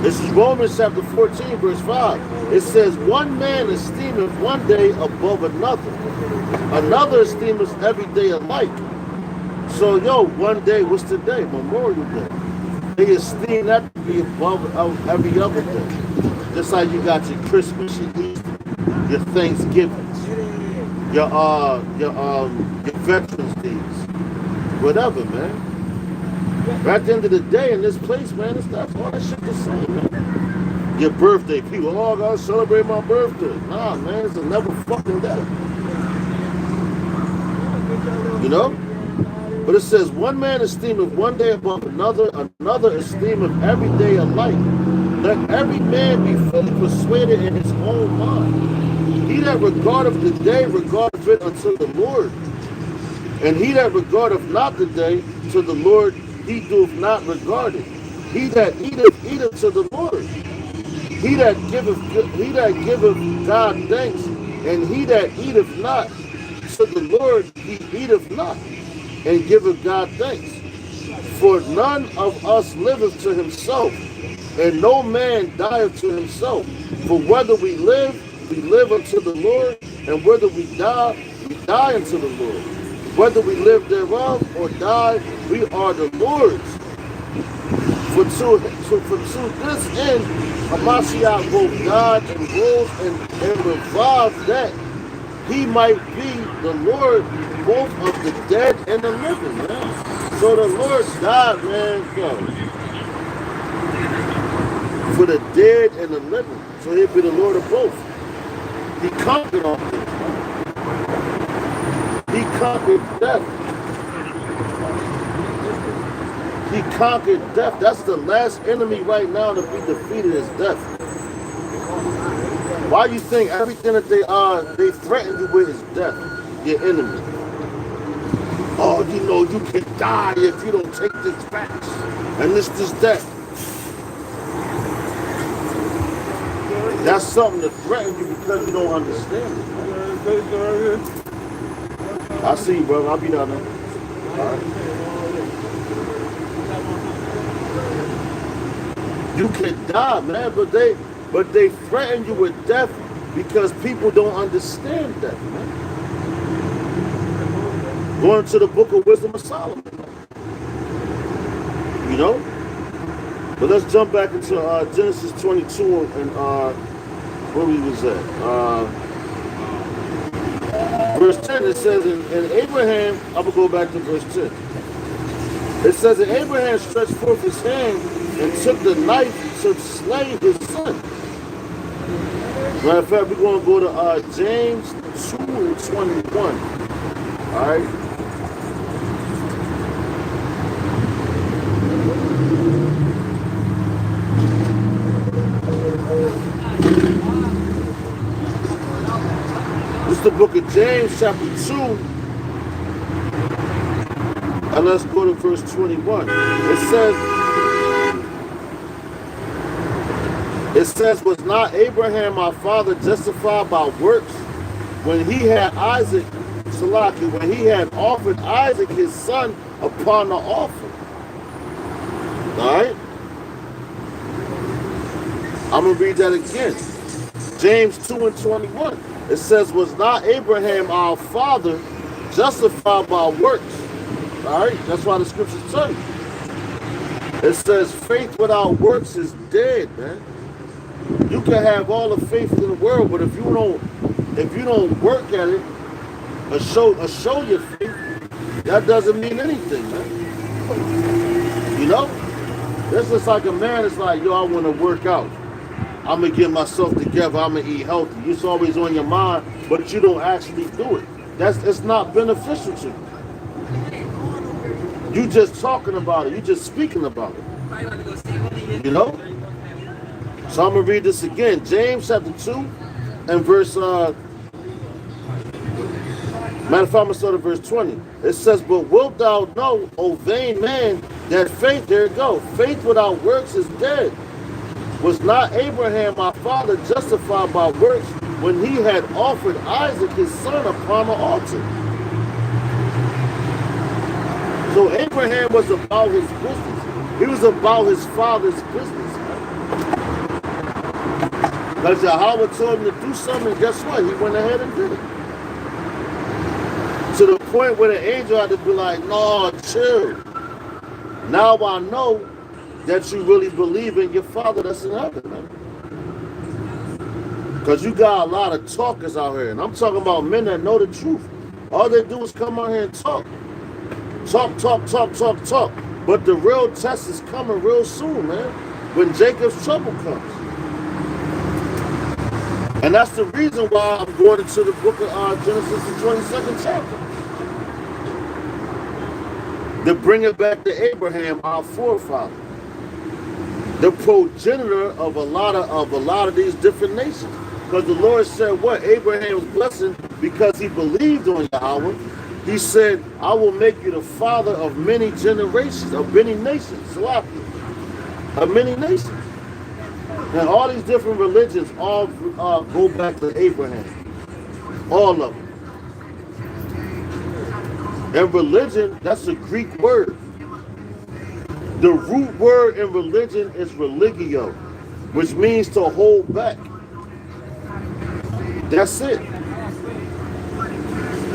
[SPEAKER 1] This is Romans chapter 14, verse 5. It says, one man esteemeth one day above another. Another esteemeth every day alike. So, yo, one day, what's today? Memorial Day. They esteem that to be above every other day. Just like you got your Christmas, your Easter, your Thanksgivings, your Veterans Days, whatever, man. But at the end of the day, in this place, man, it's not all that shit the same, man. Your birthday, people, oh, I gotta celebrate my birthday. Nah, man, it's another fucking day. You know? But it says, one man esteemeth one day above another, another esteemeth every day alike. Let every man be fully persuaded in his own mind. He that regardeth the day regardeth it unto the Lord. And he that regardeth not the day to the Lord, he doth not regard it. He that eateth, eateth to the Lord. He that giveth God thanks, and he that eateth not to the Lord, he eateth not, and giveth God thanks. For none of us liveth to himself, and no man dieth to himself. For whether we live unto the Lord, and whether we die unto the Lord. Whether we live thereof or die, we are the Lord's. For to this end, Hamashiach both died and rose and revived, that he might be the Lord both of the dead and the living, man. So the Lord died, man, yo, for the dead and the living. So he'll be the Lord of both. He conquered all things, man. He conquered death. He conquered death. That's the last enemy right now to be defeated is death. Why you think everything that they threaten you with is death, your enemy? Oh, you know, you can die if you don't take this facts. And this death. That's something to threaten you because you don't understand it. I see you, brother. I'll be down there. All right. You can die, man, but they threaten you with death because people don't understand death, man. Going to the book of Wisdom of Solomon, you know. But let's jump back into Genesis 22 and where we was at. Verse 10, it says, in Abraham, I'm going to go back to verse 10. It says, and Abraham stretched forth his hand and took the knife to slay his son. Matter of fact, we're going to go to James 2 and 21. All right? This is the book of James, chapter 2. And let's go to verse 21. It says, was not Abraham our father justified by works when he had Isaac, Salaki, when he had offered Isaac his son upon the altar? All right? I'm going to read that again. James 2 and 21. It says, was not Abraham our father justified by works All right, that's why the scriptures tell you. It says faith without works is dead, man. You can have all the faith in the world, but if you don't work at it or show your faith, that doesn't mean anything, man. You know? It's just like a man is like, yo, I want to work out. I'm going to get myself together. I'm going to eat healthy. It's always on your mind, but you don't actually do it. It's not beneficial to you. You just talking about it. You just speaking about it. You know? So I'm going to read this again. James chapter 2 and verse, matter of fact, I'm going to start at verse 20. It says, but wilt thou know, O vain man, that faith, there it go, faith without works is dead. Was not Abraham our father justified by works when he had offered Isaac his son upon the altar? So Abraham was about his business. He was about his father's business. Because Yahweh told him to do something, and guess what? He went ahead and did it. To the point where the angel had to be like, no, chill. Now I know that you really believe in your father that's in heaven, man. Because you got a lot of talkers out here. And I'm talking about men that know the truth. All they do is come out here and talk. Talk. But the real test is coming real soon, man. When Jacob's trouble comes. And that's the reason why I'm going into the book of Genesis, the 22nd chapter. To bring it back to Abraham, our forefather. The progenitor of a lot of these different nations. Because the Lord said what? Abraham's blessing because he believed on Yahweh. He said, I will make you the father of many generations, of many nations. Of many nations. And all these different religions all go back to Abraham. All of them. And religion, that's a Greek word. The root word in religion is religio, which means to hold back. That's it.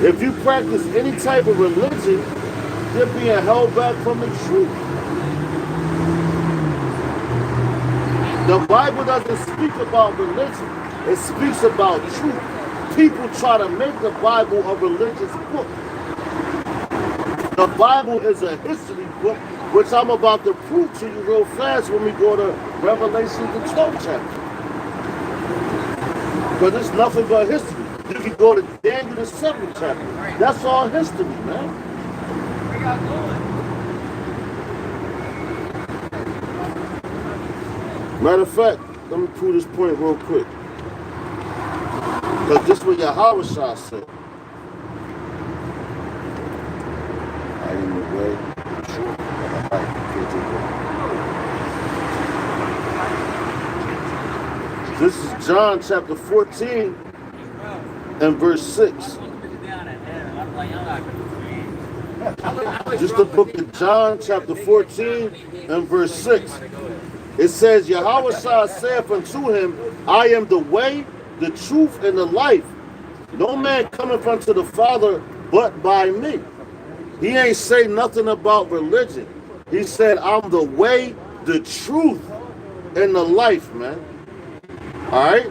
[SPEAKER 1] If you practice any type of religion, you're being held back from the truth. The Bible doesn't speak about religion. It speaks about truth. People try to make the Bible a religious book. The Bible is a history book, which I'm about to prove to you real fast when we go to Revelation, the 12th chapter. Because it's nothing but history. You can go to Daniel, the 7th chapter. That's all history, man.
[SPEAKER 3] Where y'all going?
[SPEAKER 1] Matter of fact, let me prove this point real quick. Because this is what Yahweh Shah said. I am the way, the truth, and the life. This is John chapter 14 and verse 6. Just the book of John chapter 14 and verse 6. It says, Yahweh Shah saith unto him, I am the way, the truth, and the life. No man cometh unto the Father but by me. He ain't say nothing about religion. He said, I'm the way, the truth, and the life, man. All right?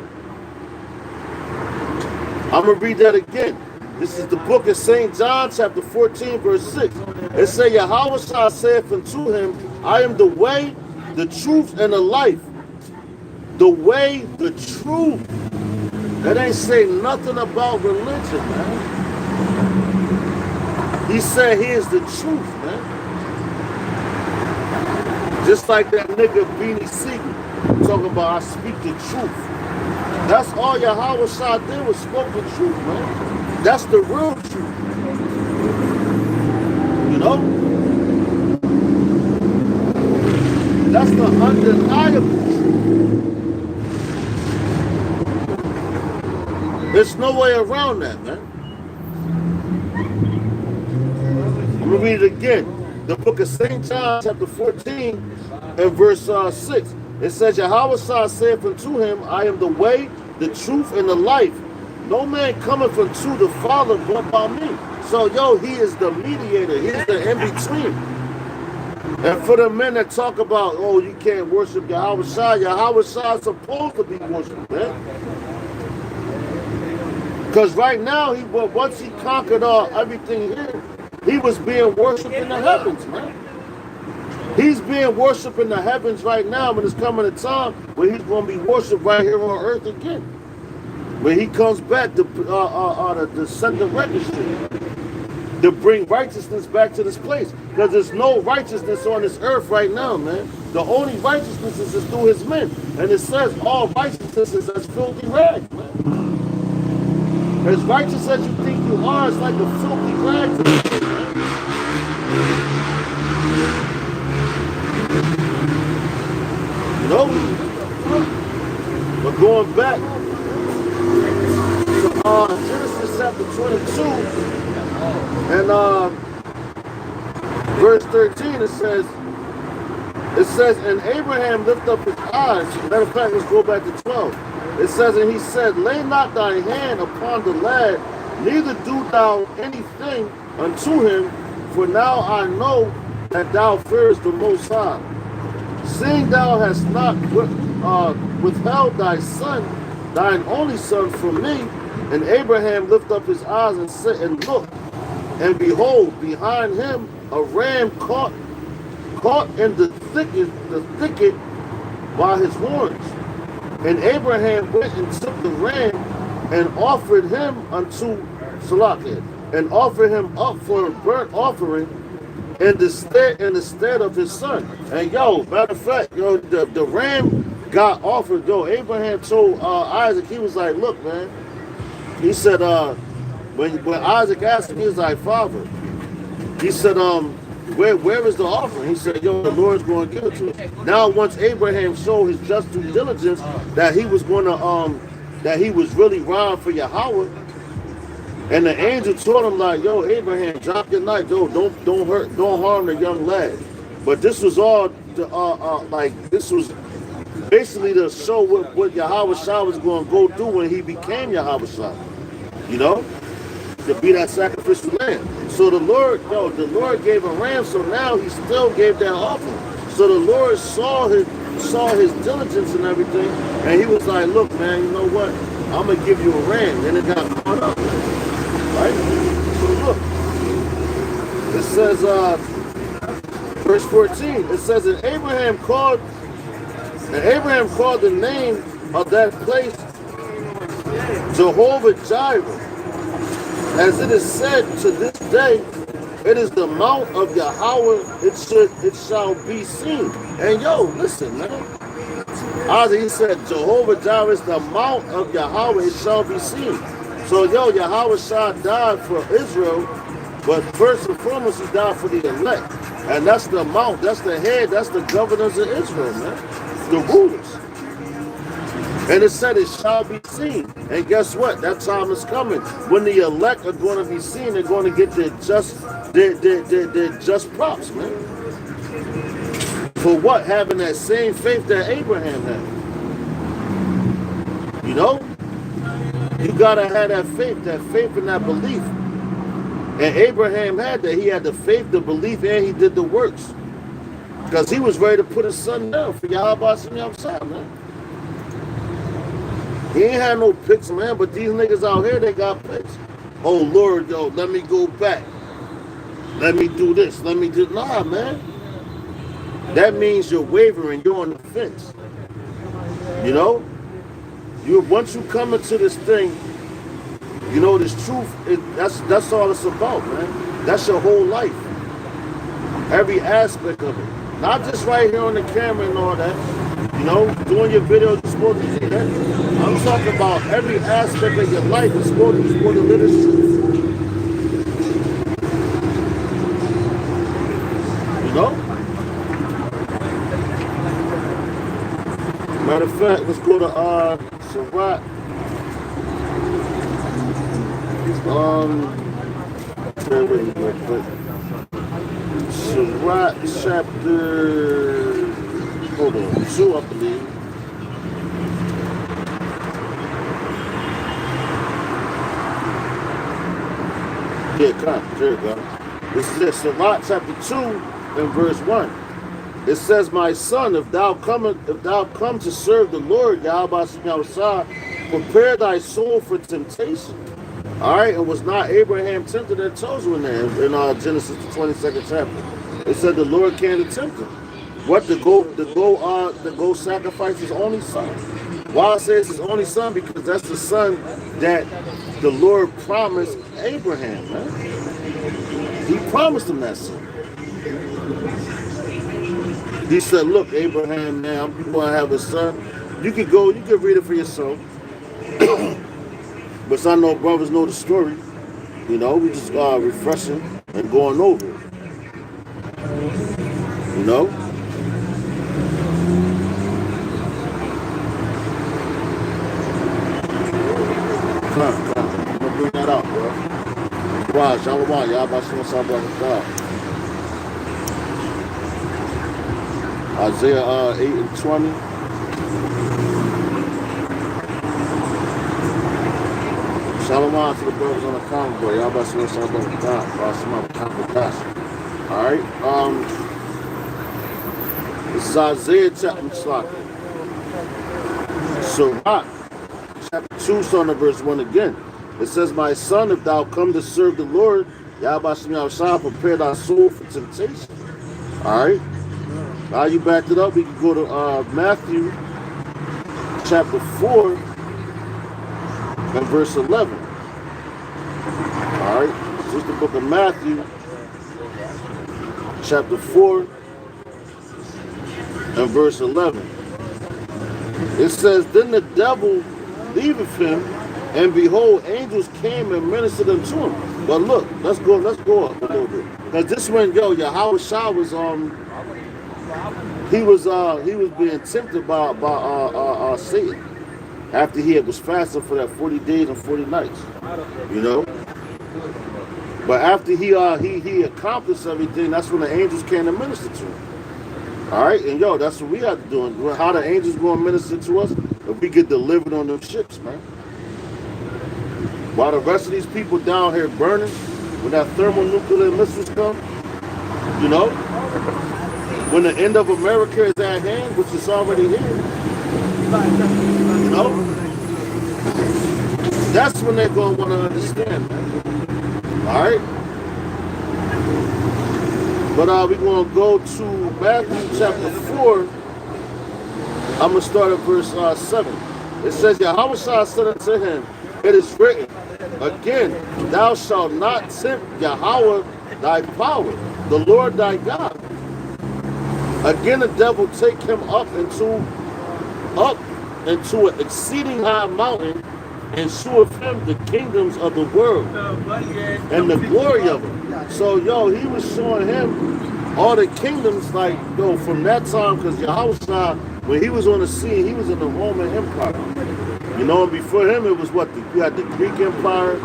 [SPEAKER 1] I'm going to read that again. This is the book of St. John, chapter 14, verse 6. It says, Yahweh Shah saith unto him, I am the way, the truth, and the life. The way, the truth. That ain't say nothing about religion, man. He said he is the truth, man. Just like that nigga Beanie Siegel talking about I speak the truth. That's all Yahweh Shah did was spoke the truth, man. That's the real truth. You know? That's the undeniable truth. There's no way around that, man. I'm going to read it again. The book of St. John, chapter 14, and verse 6. It says, Yahweh Shah saith unto him, I am the way, the truth, and the life. No man cometh unto the Father but by me. So, yo, he is the mediator. He's the in-between. And for the men that talk about, oh, you can't worship Yahweh Shai is supposed to be worshipped, man. Because right now, once he conquered everything here, he was being worshipped in the heavens, man. He's being worshipped in the heavens right now, but it's coming a time where he's going to be worshipped right here on earth again. When he comes back to set the registry, to bring righteousness back to this place. Because there's no righteousness on this earth right now, man. The only righteousness is through his men. And it says all righteousness is as filthy rags, man. As righteous as you think you are, it's like a filthy rag to you, man. You know? But going back to Genesis chapter 22 and verse 13, it says, and Abraham lifted up his eyes. Matter of fact, let's go back to 12. It says, and he said, lay not thy hand upon the lad, neither do thou anything unto him, for now I know that thou fearest the Most High. Seeing thou hast not withheld thy son, thine only son, from me. And Abraham lifted up his eyes and said, and looked, and behold, behind him a ram caught in the thicket by his horns. And Abraham went and took the ram and offered him unto Salakah, and offered him up for a burnt offering in the stead of his son. And yo, matter of fact, yo, the ram got offered. Yo, Abraham told Isaac, he was like, look, man. He said, when Isaac asked him, he was like, Father. He said, where is the offering? He said, yo, the Lord's going to give it to us. Now, once Abraham showed his just due diligence that he was going to, that he was really round for Yahweh, and the angel told him, like, yo, Abraham, drop your knife. Yo, don't harm the young lad. But this was all, this was basically to show what Yahweh Shai was going to go do when he became Yahweh Shai. You know? To be that sacrificial lamb. So the Lord gave a ram, so now he still gave that offering. So the Lord saw his diligence and everything, and he was like, look, man, you know what? I'm going to give you a ram. And it got caught up. Right? So look. It says, verse 14, it says, and Abraham called the name of that place Jehovah Jireh. As it is said to this day, it is the mount of Yahweh, it shall be seen. And yo, listen, man. Isaac, he said, Jehovah Jireh is the mount of Yahweh, it shall be seen. So yo, Yahweh Shai died for Israel, but first and foremost, he died for the elect. And that's the mount, that's the head, that's the governors of Israel, man. The rulers. And it said it shall be seen. And guess what? That time is coming. When the elect are going to be seen, they're going to get their just props, man. For what? Having that same faith that Abraham had. You know? You got to have that faith and that belief. And Abraham had that. He had the faith, the belief, and he did the works. Because he was ready to put his son down for Yahweh Shai, man. He ain't had no picks, man, but these niggas out here, they got picks. Oh, Lord, yo, let me go back. Let me do this. Let me do... Nah, man. That means you're wavering. You're on the fence. You know? Once you come into this thing, you know, this truth, that's all it's about, man. That's your whole life. Every aspect of it. Not just right here on the camera and all that. You know, doing your videos, you're supposed to see that. I'm talking about every aspect of your life is supposed to live this truth. You know? Matter of fact, let's go to Shabbat. Shabbat chapter, hold on, 2, I believe. Yeah, There you go. This is it. Sirach chapter 2 and verse 1. It says, my son, if thou come to serve the Lord, Yahweh Shah, prepare thy soul for temptation. All right, and was not Abraham tempted that chose you in there in Genesis the 22nd chapter. It said the Lord came to tempt him. What to go sacrifice his only son. Why I say it's his only son? Because that's the son that the Lord promised Abraham, man. He promised him that son. He said, look, Abraham, man, I'm going to have a son. You could read it for yourself. But I know brothers know the story. You know, we just refreshing and going over it. You know? Come. I'm gonna bring that out, bro. Wow, Shalom, y'all about to see what's up with God. Isaiah 8 and 20. Shalom to the brothers on the comment board. Y'all about to see what's up with God. Alright. This is Isaiah chapter Sirach chapter 2, starting at verse 1 again. It says, my son, if thou come to serve the Lord, Yahweh Shah, prepare thy soul for temptation. Alright. Now you backed it up, we can go to Matthew chapter 4 and verse 11. Alright. This is the book of Matthew chapter 4 and verse 11. It says, then the devil leaveth him, and behold, angels came and ministered unto him. But look, let's go up a little bit. Because this one, Yahweh Shah was he was being tempted by Satan after he was fasting for that 40 days and 40 nights. You know? But after he accomplished everything, that's when the angels came to minister to him. Alright, and that's what we have to do. How the angels going to minister to us? If we get delivered on them ships, man. While the rest of these people down here burning, when that thermonuclear missiles come, you know, when the end of America is at hand, which is already here, you know, that's when they're going to want to understand, man. All right? But we're going to go to Matthew chapter 4. I'm going to start at verse 7. It says, Yahweh said unto him, it is written, again, thou shalt not tempt Yahweh thy power, the Lord thy God. Again, the devil take him up into an exceeding high mountain, and sheweth him the kingdoms of the world and the glory of them. So, he was showing him all the kingdoms, like, from that time, because Yahweh, when he was on the scene, he was in the Roman Empire. You know, and before him, it was you had the Greek Empire,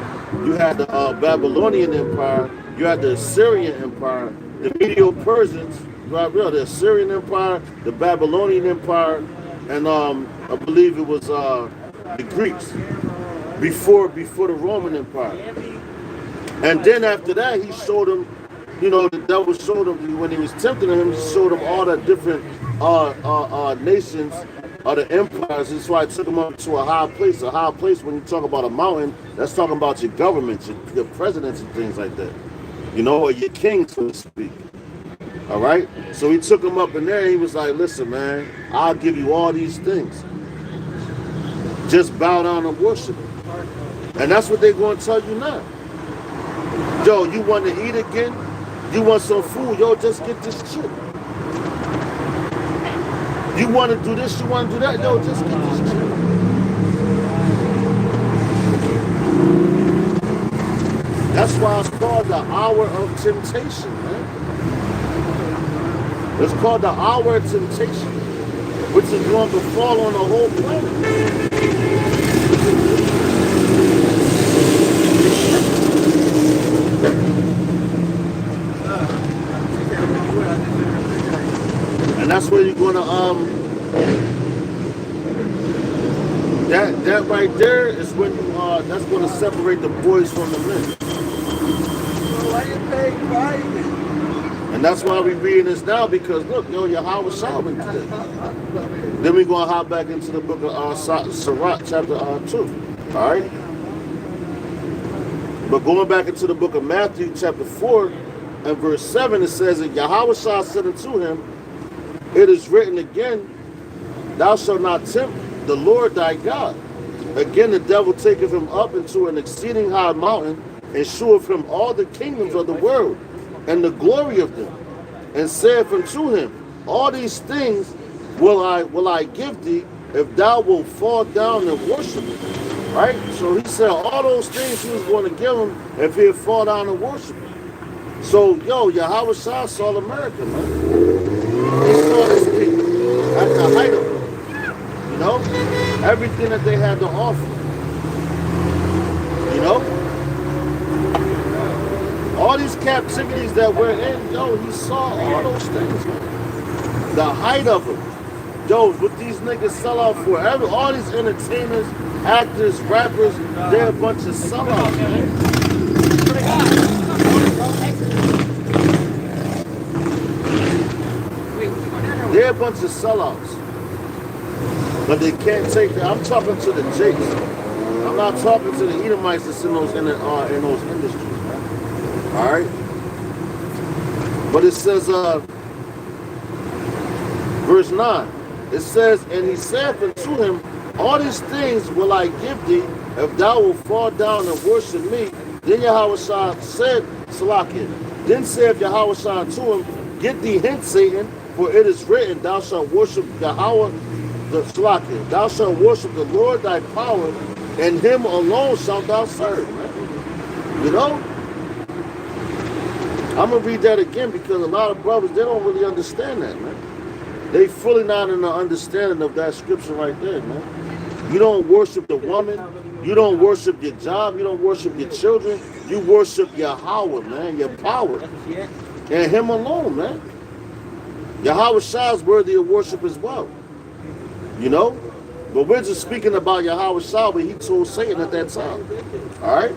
[SPEAKER 1] you had the Babylonian Empire, you had the Assyrian Empire, the Medo-Persians, the Assyrian Empire, the Babylonian Empire, and I believe it was the Greeks before the Roman Empire. And then after that, he showed him, the devil showed him, when he was tempting him, he showed him all the different nations or the empires. That's why I took him up to a high place. A high place, when you talk about a mountain, that's talking about your governments, your presidents and things like that. Or your king, so to speak. All right? So he took him up in there, and he was like, listen, man, I'll give you all these things. Just bow down and worship him. And that's what they're going to tell you now. You want to eat again? You want some food? Just get this chip. You want to do this? You want to do that? Just get this chip. That's why it's called the hour of temptation, man. It's called the hour of temptation, which is going to fall on the whole planet. And that's where you're gonna that right there is when you that's gonna separate the boys from the men. And that's why we reading this now, because look, yo, Yahweh Solomon today. Then we're going to hop back into the book of Sirach, chapter 2. All right? But going back into the book of Matthew, chapter 4, and verse 7, it says that Yahweh Shah said unto him, it is written again, thou shalt not tempt the Lord thy God. Again, the devil taketh him up into an exceeding high mountain, and sheweth him all the kingdoms of the world, and the glory of them, and saith unto him, all these things will I give thee, if thou wilt fall down and worship me. Right? So he said all those things he was going to give him if he'd fall down and worship him. So, yo, Yahweh Shah saw America, man. He saw this people at the height of it. You know? Everything that they had to offer. You know? All these captivities that we're in, yo, he saw all those things, man. The height of them. Yo, what these niggas sell out for, all these entertainers, actors, rappers, they're a bunch of sellouts, man. They're a bunch of sellouts. But they can't take that. I'm talking to the Jakes. I'm not talking to the Edomites that's in those industries, man. All right? But it says, verse 9, it says, and he said unto him, all these things will I give thee, if thou wilt fall down and worship me. Then Yahweh Shah said, Salakia. Then said Yahweh Shah unto him, get thee hence, Satan, for it is written, thou shalt worship Yahweh, Salakia. Thou shalt worship the Lord thy power, and him alone shalt thou serve. Man. You know? I'm going to read that again because a lot of brothers, they don't really understand that, man. They fully not in the understanding of that scripture right there, man. You don't worship the woman. You don't worship your job. You don't worship your children. You worship Yahweh, man, your power. And him alone, man. Yahweh Shah is worthy of worship as well. You know? But we're just speaking about Yahweh Shah, but he told Satan at that time. All right?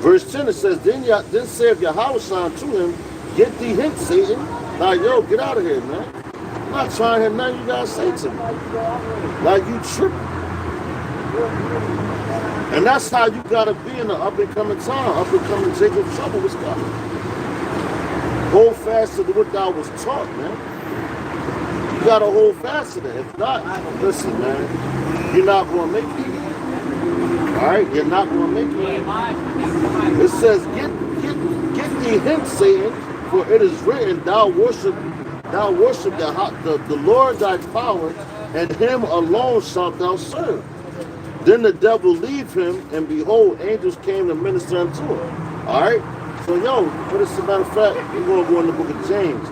[SPEAKER 1] Verse 10, it says, then said Yahweh Shah unto him, get thee hence, Satan. Like, yo, get out of here, man. I'm not trying to hear nothing you guys say to me. Like, you tripping. And that's how you got to be in the up-and-coming time. Up-and-coming Jacob's trouble was coming. Hold fast to what thou was taught, man. You got to hold fast to that. If not, listen, man, you're not going to make it. All right? You're not going to make it. It says, get thee hence, Satan, for it is written, thou worship the Lord thy power, and him alone shalt thou serve. Then the devil leave him, and behold, angels came to minister unto him. All right? So, yo, for this, as a matter of fact, we're going to go in the book of James.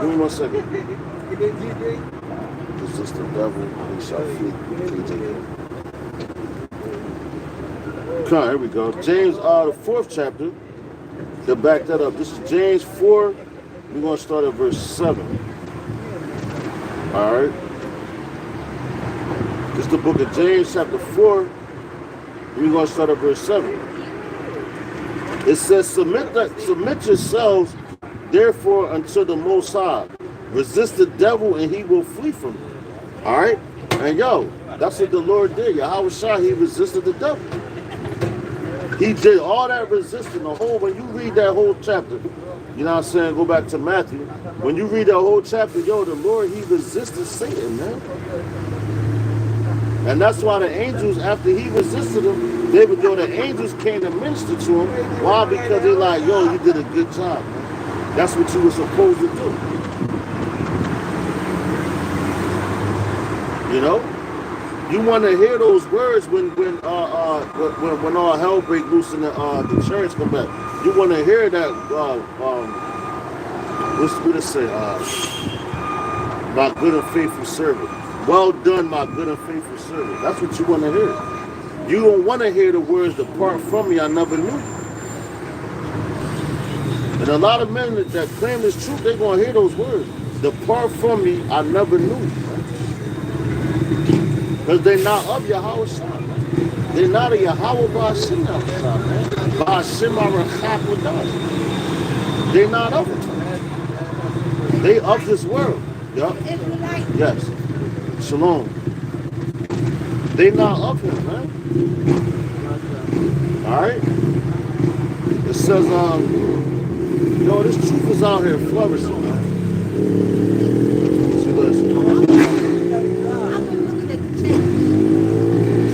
[SPEAKER 1] Give me 1 second. Resist the devil, he shall flee. Okay, here we go. James, the 4th chapter. To back that up, this is James 4. We're going to start at verse 7. All right. This is the book of James, chapter 4. We're going to start at verse 7. It says, submit yourselves, therefore, unto the Most High. Resist the devil, and he will flee from you. All right? And yo, that's what the Lord did. Yahweh Shah, he resisted the devil. He did all that resisting, when you read that whole chapter, you know what I'm saying, go back to Matthew. When you read that whole chapter, yo, the Lord, he resisted Satan, man. And that's why the angels, after he resisted them, the angels came to minister to him. Why? Because they're like, yo, you did a good job, man. That's what you were supposed to do. You know? You want to hear those words when all hell break loose and the chariots come back. You want to hear that. What's it say? My good and faithful servant. Well done, my good and faithful servant. That's what you want to hear. You don't want to hear the words, depart from me, I never knew. And a lot of men that claim this truth, they're going to hear those words. Depart from me, I never knew. Because they're not of Yahweh Shah. They're not a Yahweh Ba'ashim outside, man. Ba'ashim Arachak with us. They're not of it. They of this world. Yup. Yes. Shalom. They not of him, man. Alright? It says, this truth is out here flourishing, man. See this?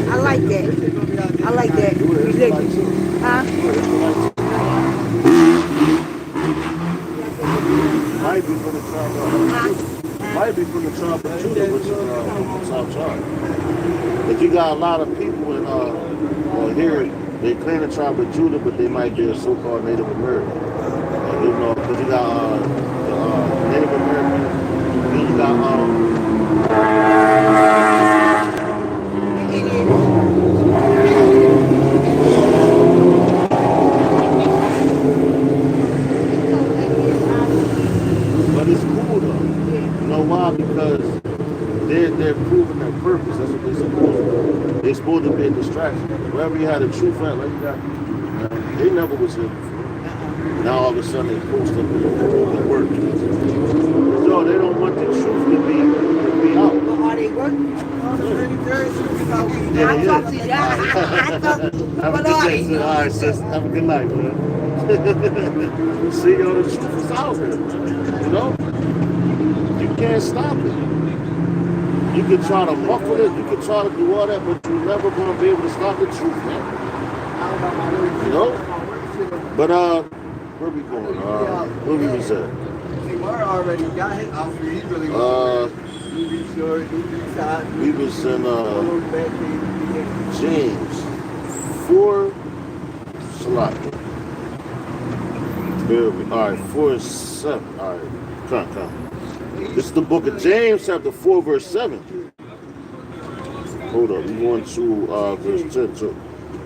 [SPEAKER 4] I like that. I like that. Huh?
[SPEAKER 1] Might be from the tribe of Judah, which is from the South tribe. But you got a lot of people in here, they claim the tribe of Judah, but they might be a so-called Native American. Because you got Native Americans, then you got but it's cool though. You know why? Because they're proving their purpose. That's what they're supposed to do. They're supposed to be a distraction. Wherever you had a true fan, like you got, they never was here before. Now all of a sudden they post up and work. So they don't want the truth to be out.
[SPEAKER 4] Well, are they working?
[SPEAKER 1] Yeah.
[SPEAKER 4] I talk to you.
[SPEAKER 1] Have a good day, sis. All right, sis. Have a good night, man. See, the truth is out here, man. You know? You can't stop it. You can try to muffle it, you can try to do all that, but you're never going to be able to stop the truth, man. You know? But, where we going? Where we was at?
[SPEAKER 3] already got his outfit. He really
[SPEAKER 1] we was in James 4 Salaki. All right, 4:7. All right, come. This is the book of James, chapter 4, verse 7. Hold up, we're going to verse 10. So,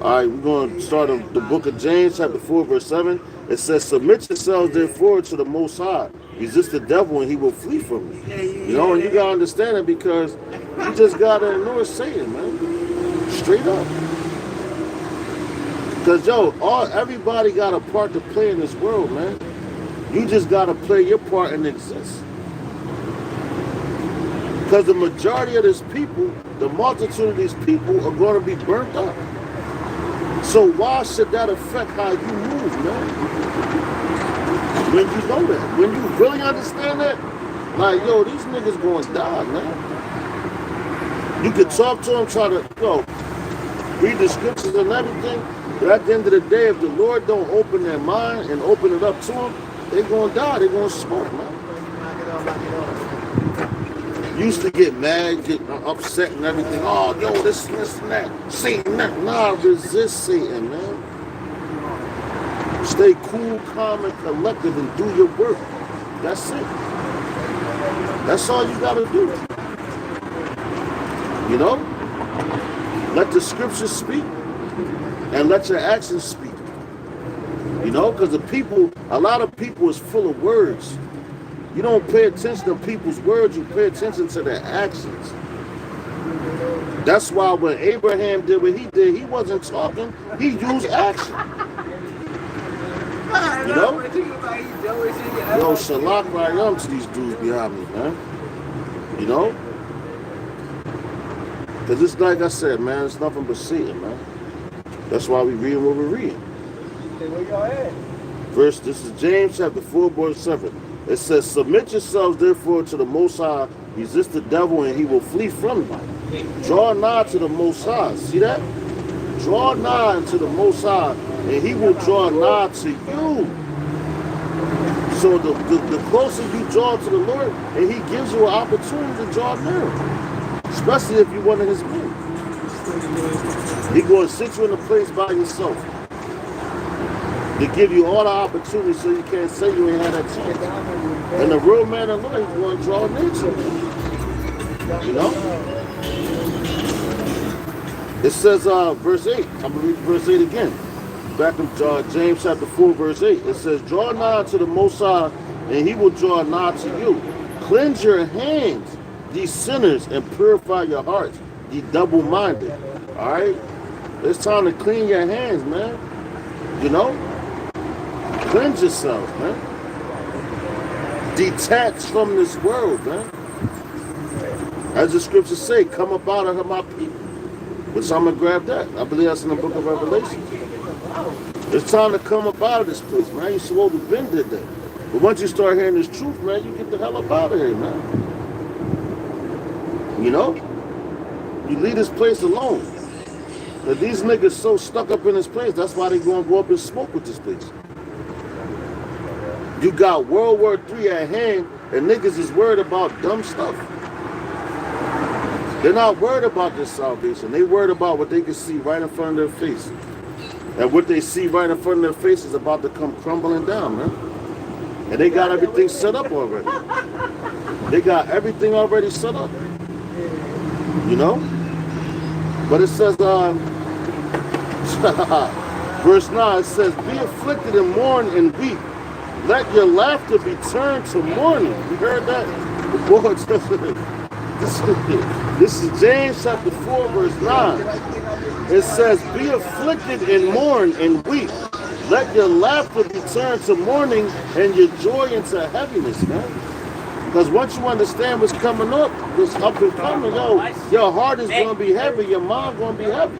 [SPEAKER 1] all right, we're going to start on the book of James, chapter 4, verse 7. It says, submit yourselves therefore to the Most High. Resist the devil and he will flee from you. You know, and you got to understand it because you just got to ignore Satan, man. Straight up. Because, everybody got a part to play in this world, man. You just got to play your part and exist. Because the majority of these people, the multitude of these people are going to be burnt up. So why should that affect how you move, man? When you know that, when you really understand that, like, these niggas going to die, man. You could talk to them, try to, read the scriptures and everything, but at the end of the day, if the Lord don't open their mind and open it up to them, they're going to die, they're going to smoke, man. Used to get mad, get upset and everything. Oh, this and that. Satan, that. Nah, resist Satan, man. Stay cool, calm, and collective and do your work. That's it. That's all you got to do. You know? Let the scriptures speak and let your actions speak. You know? Because a lot of people is full of words. You don't pay attention to people's words, you pay attention to their actions. That's why when Abraham did what he did, he wasn't talking, he used action. You know? Shalak Rayam to these dudes behind me, man. You know? Because it's like I said, man, it's nothing but Satan, man. That's why we reading what we're reading.
[SPEAKER 3] Where y'all at?
[SPEAKER 1] This is James chapter 4, verse 7. It says, submit yourselves therefore to the Most High, resist the devil and he will flee from you. Draw nigh to the Most High. See that? Draw nigh to the Most High and he will draw nigh to you. So the closer you draw to the Lord, and he gives you an opportunity to draw near him. Especially if you're one of his men. He's going to sit you in a place by yourself. To give you all the opportunities so you can't say you ain't had that chance. And the real man of Lord, he's going to draw near to you. You know? It says, verse 8. I'm going to read verse 8 again. Back in James chapter 4, verse 8. It says, draw nigh to the Most High, and he will draw nigh to you. Cleanse your hands, ye sinners, and purify your hearts, ye double-minded. All right? It's time to clean your hands, man. You know? Cleanse yourself, man. Detach from this world, man. As the scriptures say, come up out of her, my people. Which I'm going to grab that. I believe that's in the book of Revelation. It's time to come up out of this place, man. You supposed to have been did that. But once you start hearing this truth, man, you get the hell up out of here, man. You know? You leave this place alone. But these niggas so stuck up in this place, that's why they gonna go up and smoke with this place. You got World War III at hand, and niggas is worried about dumb stuff. They're not worried about their salvation. They worried about what they can see right in front of their face. And what they see right in front of their face is about to come crumbling down, man. And they got everything set up already. They got everything already set up. You know? But it says, verse 9, it says, be afflicted and mourn and weep. Let your laughter be turned to mourning. You heard that? Boy, this is James chapter 4, verse 9. It says, be afflicted and mourn and weep. Let your laughter be turned to mourning and your joy into heaviness, man. Because once you understand what's coming up, what's up and coming, your heart is going to be heavy, your mind going to be heavy.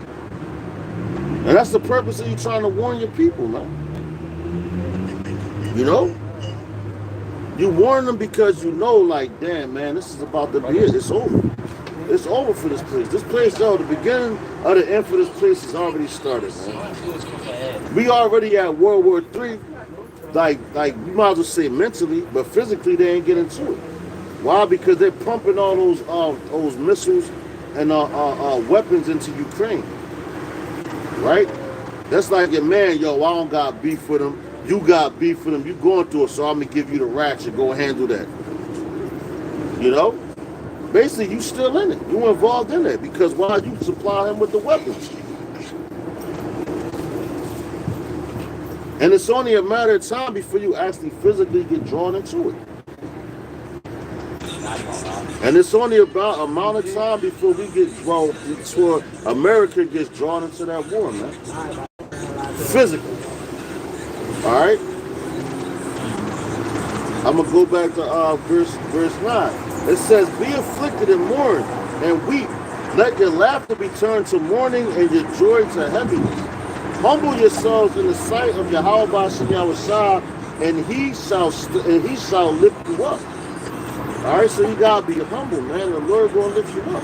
[SPEAKER 1] And that's the purpose of you trying to warn your people, man. You know? You warn them because you know, like, damn, man, this is about to be it. It's over. It's over for this place. This place, the beginning of the end for this place has already started, man. We already at World War III. Like you might as well say mentally, but physically they ain't getting to it. Why? Because they're pumping all those missiles and weapons into Ukraine. Right? That's like your man, I don't got beef with him. You got beef with him. You going through it, so I'm gonna give you the ratchet. Go handle that. You know? Basically, you still in it. You involved in it because why you supply him with the weapons. And it's only a matter of time before you actually physically get drawn into it. And it's only about a amount of time before before America gets drawn into that war, man. Physically. All right? I'm going to go back to verse 9. It says, be afflicted and mourn and weep. Let your laughter be turned to mourning and your joy to heaviness. Humble yourselves in the sight of Yahweh B'Shem Yahushua, and he shall lift you up. All right, so you gotta be humble, man. The Lord gonna lift you up.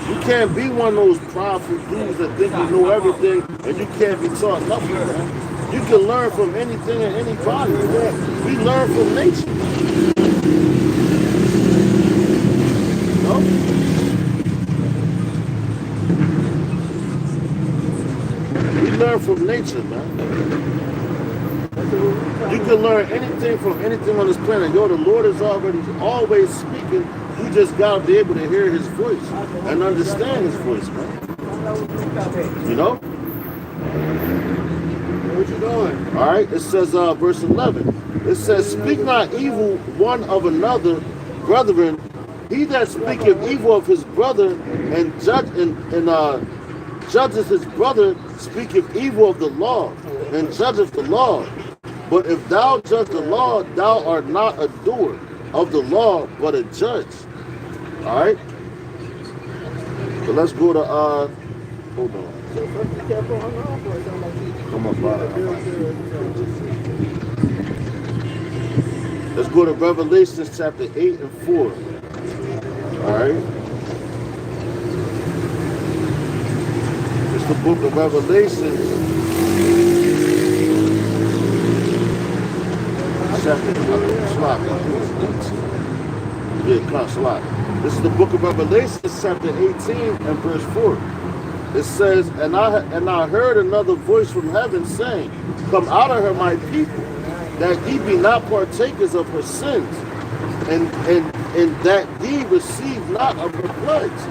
[SPEAKER 1] You can't be one of those prideful dudes that think you know everything, and you can't be taught nothing, man. You can learn from anything and anybody. We learn from nature. You know? Learn from nature, man. You can learn anything from anything on this planet. The Lord is always speaking. You just gotta be able to hear his voice and understand his voice, man. You know?
[SPEAKER 3] What you doing?
[SPEAKER 1] All right, it says verse 11. It says, speak not evil one of another, brethren. He that speaketh evil of his brother and judges his brother speaketh evil of the law, and judgeth the law. But if thou judge the law, thou art not a doer of the law, but a judge. All right? So let's go to, hold on. Come on, let's go to Revelation chapter 8 and 4. All right? The book of Revelation, This is the book of Revelation, chapter 18 and verse 4. It says, and I heard another voice from heaven saying, come out of her, my people, that ye be not partakers of her sins, and that ye receive not of her plagues.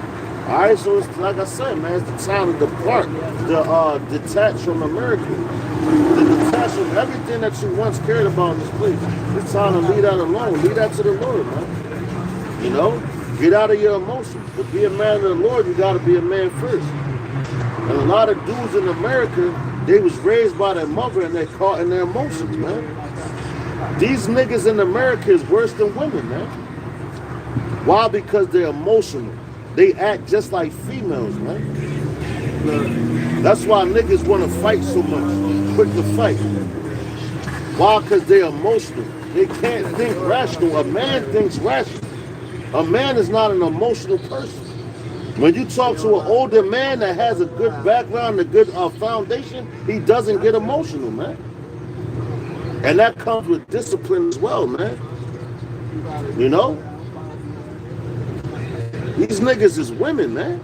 [SPEAKER 1] All right, so it's like I said, man, it's the time to depart, to detach from America, to detach from everything that you once cared about in this place. It's time to leave that alone. Leave that to the Lord, man. You know, get out of your emotions. To be a man of the Lord, you got to be a man first. And a lot of dudes in America, they was raised by their mother and they're caught in their emotions, man. These niggas in America is worse than women, man. Why? Because they're emotional. They act just like females, man. That's why niggas want to fight so much, quick to fight. Why? Because they're emotional. They can't think rational. A man thinks rational. A man is not an emotional person. When you talk to an older man that has a good background, a good foundation, he doesn't get emotional, man. And that comes with discipline as well, man. You know? These niggas is women, man.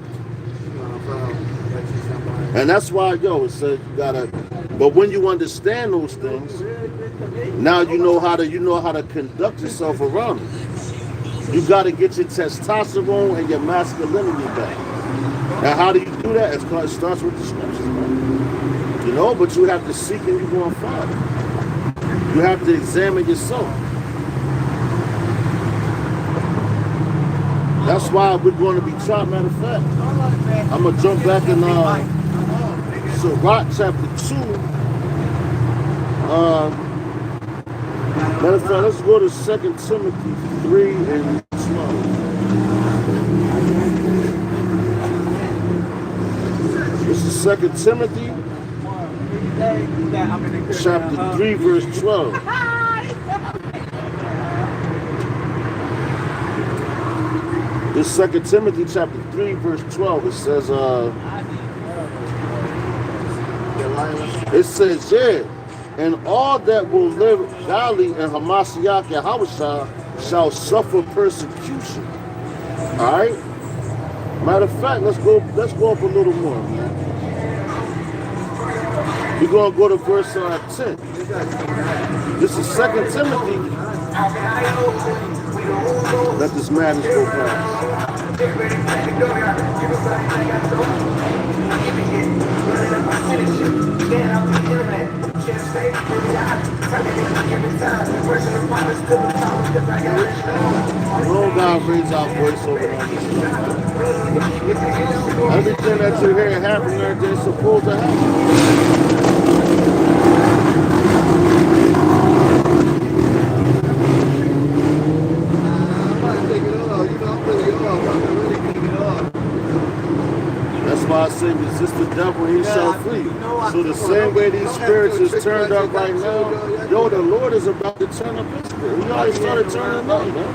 [SPEAKER 1] And that's why, it says you gotta, but when you understand those things, now you know how to conduct yourself around it. You gotta get your testosterone and your masculinity back. And how do you do that? It starts with the scriptures, man. You know, but you have to seek and you're gonna find it. You have to examine yourself. That's why we're going to be taught. Matter of fact, I'm going to jump back in Sirach chapter 2. Matter of fact, let's go to 2 Timothy 3 and 12. This is 2 Timothy chapter 3 verse 12. This 2 Timothy chapter 3 verse 12, it says, and all that will live godly in Hamashiach Yahweh shall suffer persecution. Alright? Matter of fact, let's go up a little more, man. We're going to go to verse 10. This is 2 Timothy. Let this madness go past. Oh, God, raise our voice over on this. Everything that you hear happening there, they're supposed to happen. That's why I say resist the devil, he shall flee. So the same way these spirits is turned up right now, the Lord is about to turn up his spirit. He already started turning up, man.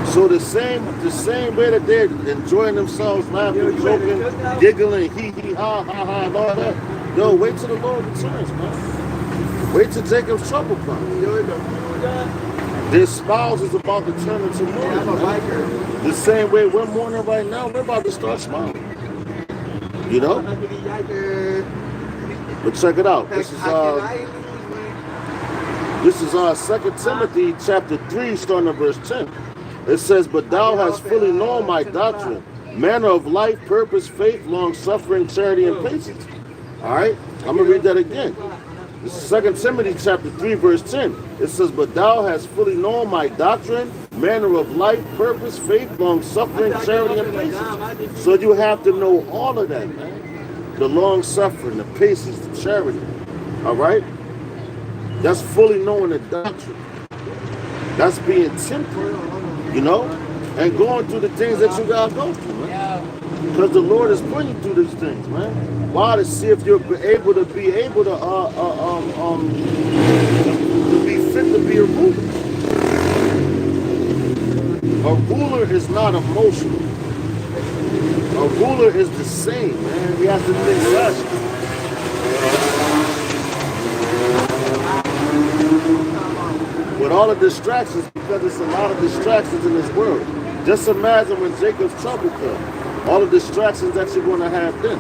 [SPEAKER 1] So the same way that they're enjoying themselves, laughing, joking, giggling, hee hee ha ha ha and all that, wait till the Lord returns, man. Wait till Jacob's trouble comes. Their spouse is about to turn into mourning. The same way we're mourning right now, we're about to start smiling. You know? But check it out. This is 2 Timothy chapter 3, starting at verse 10. It says, but thou hast fully known my doctrine, manner of life, purpose, faith, long-suffering, charity, and patience. All right? I'm going to read that again. This is 2 Timothy chapter 3, verse 10. It says, but thou hast fully known my doctrine, manner of life, purpose, faith, long-suffering, charity, and patience. So you have to know all of that, man. The long-suffering, the patience, the charity. All right? That's fully knowing the doctrine. That's being temperate, you know? And going through the things that you got to go through, man. Because the Lord is putting you through these things, man. Why? To see if you're able to be fit to be a ruler. A ruler is not emotional. A ruler is the same, man. He has to think rational. With all the distractions, because there's a lot of distractions in this world. Just imagine when Jacob's trouble comes. All the distractions that you're going to have then.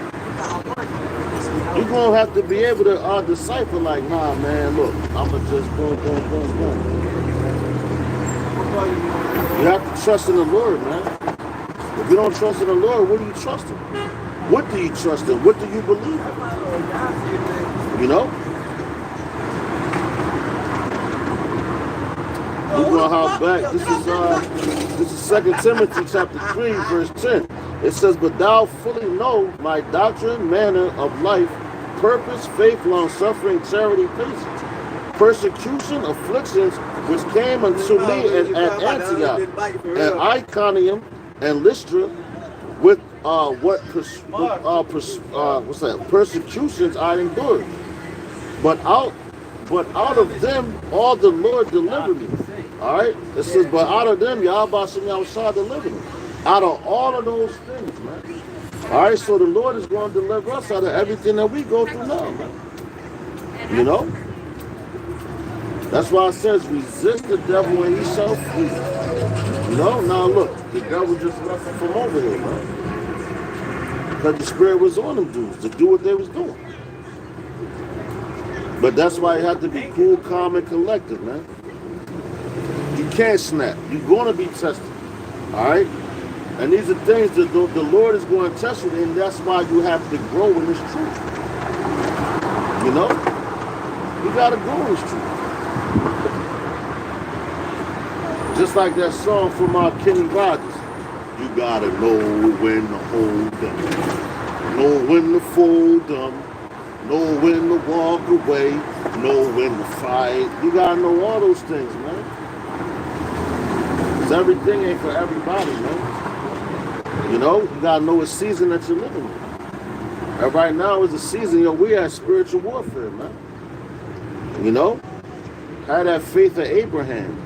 [SPEAKER 1] You're going to have to be able to decipher like, nah, man, look, I'm going to just boom. You have to trust in the Lord, man. If you don't trust in the Lord, what do you trust in? What do you trust in? What do you believe in? You know? We're going to hop back. This is 2 Timothy chapter 3, verse 10. It says, but thou fully know my doctrine, manner of life, purpose, faith, long suffering, charity, patience, persecution, afflictions, which came unto me at Antioch, and Iconium, and Lystra, with what's that? Persecutions I endured. But out of them all the Lord delivered me. All right? It says, but out of them, Yahweh Shem Yahushua delivered me. Out of all of those things, man. All right, so the Lord is going to deliver us out of everything that we go through now, man. You know? That's why it says, resist the devil and he shall flee. You know? Now look, the devil just left from over here, man. Because the spirit was on them dudes to do what they was doing. But that's why you have to be cool, calm, and collected, man. You can't snap. You're going to be tested. All right? And these are things that the Lord is going to test you, and that's why you have to grow in this truth. You know? You got to grow in this truth. Just like that song from Kenny Rogers. You got to know when to hold them. Know when to fold them. Know when to walk away. Know when to fight. You got to know all those things, man. Because everything ain't for everybody, man. You know, you gotta know what season that you're living in. And right now is the season, we at spiritual warfare, man. You know? Have that faith of Abraham.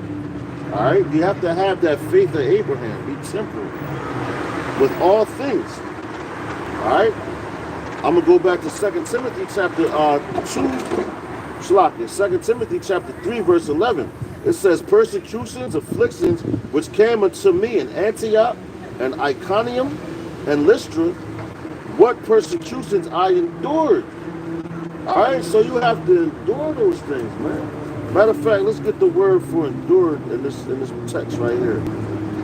[SPEAKER 1] Alright? You have to have that faith of Abraham. Be temperate with all things. Alright? I'm gonna go back to 2 Timothy chapter 2 Timothy chapter 3, verse 11. It says, persecutions, afflictions, which came unto me in Antioch, and Iconium, and Lystra, what persecutions I endured. All right, so you have to endure those things, man. Matter of fact, let's get the word for endured in this text right here.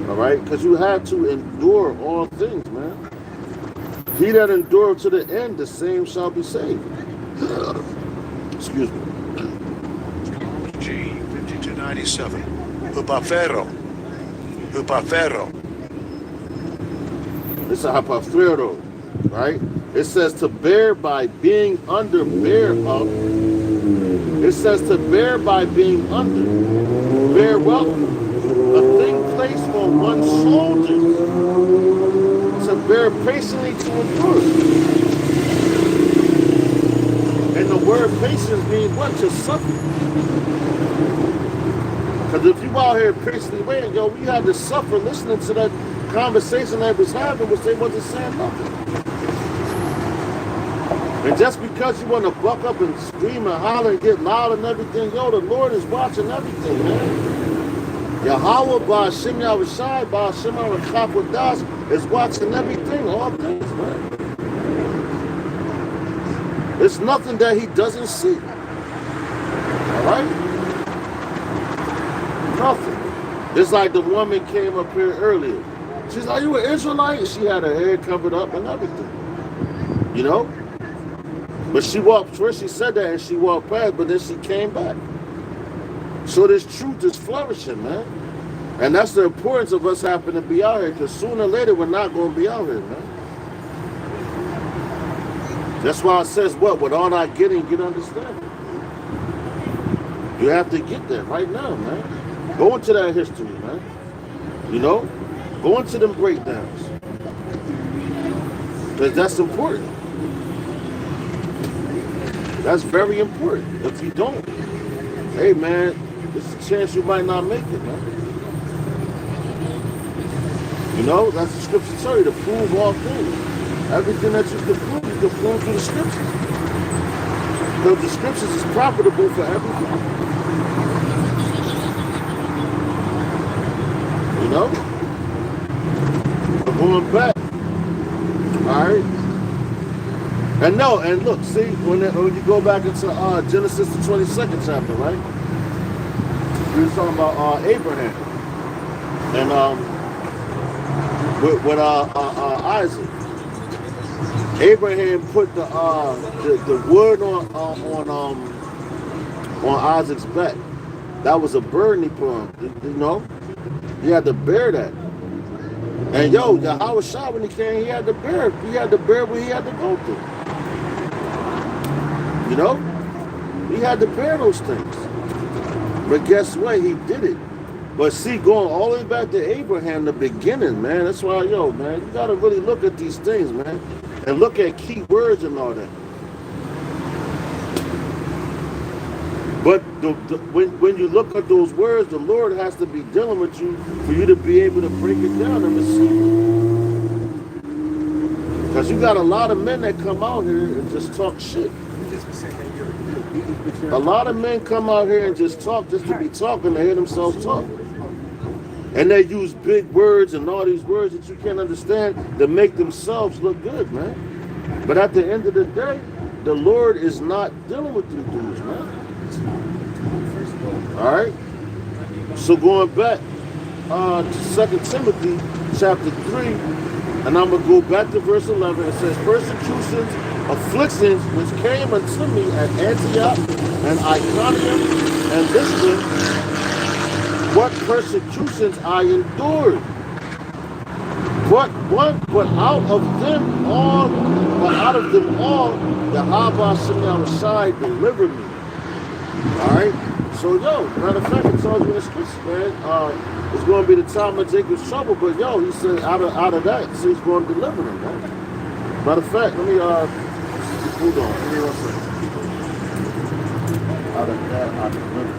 [SPEAKER 1] All right, because you have to endure all things, man. He that endureth to the end, the same shall be saved. Excuse me.
[SPEAKER 5] G 5297. Hupafero.
[SPEAKER 1] It's a hapafero, right? It says to bear by being under, bear up. It says to bear by being under, bear welcome. A thing placed on one's shoulders. To bear patiently to endure. And the word patience means what? To suffer. Because if you out here patiently waiting, we had to suffer listening to that conversation they was having, which they wasn't saying nothing. And just because you want to buck up and scream and holler and get loud and everything, the Lord is watching everything, man. Yahweh, Ba'ashem Yahushai, Ba'ashem Yahushai is watching everything, all things, man. It's nothing that he doesn't see. All right? Nothing. It's like the woman came up here earlier. She's like, you an Israelite? She had her hair covered up and everything. You know? But she walked, first she said that and she walked past, but then she came back. So this truth is flourishing, man. And that's the importance of us having to be out here, because sooner or later we're not going to be out here, man. That's why it says what? With all that getting, get understanding. You have to get that right now, man. Go into that history, man. You know? Go into them breakdowns. Because that's important. That's very important. If you don't, hey, man, there's a chance you might not make it, man. You know, that's the scripture tell you, to prove all things. Everything that you can prove through the scriptures. Because the scriptures is profitable for everything. You know? But going back, all right? And no, and look, see, when you go back into Genesis the 22nd chapter, right? We were talking about Abraham. And with Isaac. Abraham put the wood on Isaac's back. That was a burden he put on. You know, he had to bear that. And yo, Yahweh Shah, when he came, he had to bear what he had to go through. You know? He had to bear those things. But guess what? He did it. But see, going all the way back to Abraham, the beginning, man, that's why, yo, man, you gotta really look at these things, man. And look at key words and all that. But when you look at those words, the Lord has to be dealing with you for you to be able to break it down and receive it. Because you got a lot of men that come out here and just talk shit. A lot of men come out here and just talk just to be talking, to hear themselves talk. And they use big words and all these words that you can't understand to make themselves look good, man. But at the end of the day, the Lord is not dealing with you dudes, man. All right? So going back to 2 Timothy chapter 3, and I'm going to go back to verse 11. It says, persecutions, afflictions, which came unto me at Antioch and Iconium and Lystra, what persecutions I endured. But out of them all, Yahweh Shai delivered me. Alright? So yo, matter of fact, it tells you in the scripture, man, it's going to be the time of Jacob's trouble, but yo, he said out of that, so he's going to deliver them, man. Matter of fact, let me, hold on, give me 1 second. Out of that, I delivered them.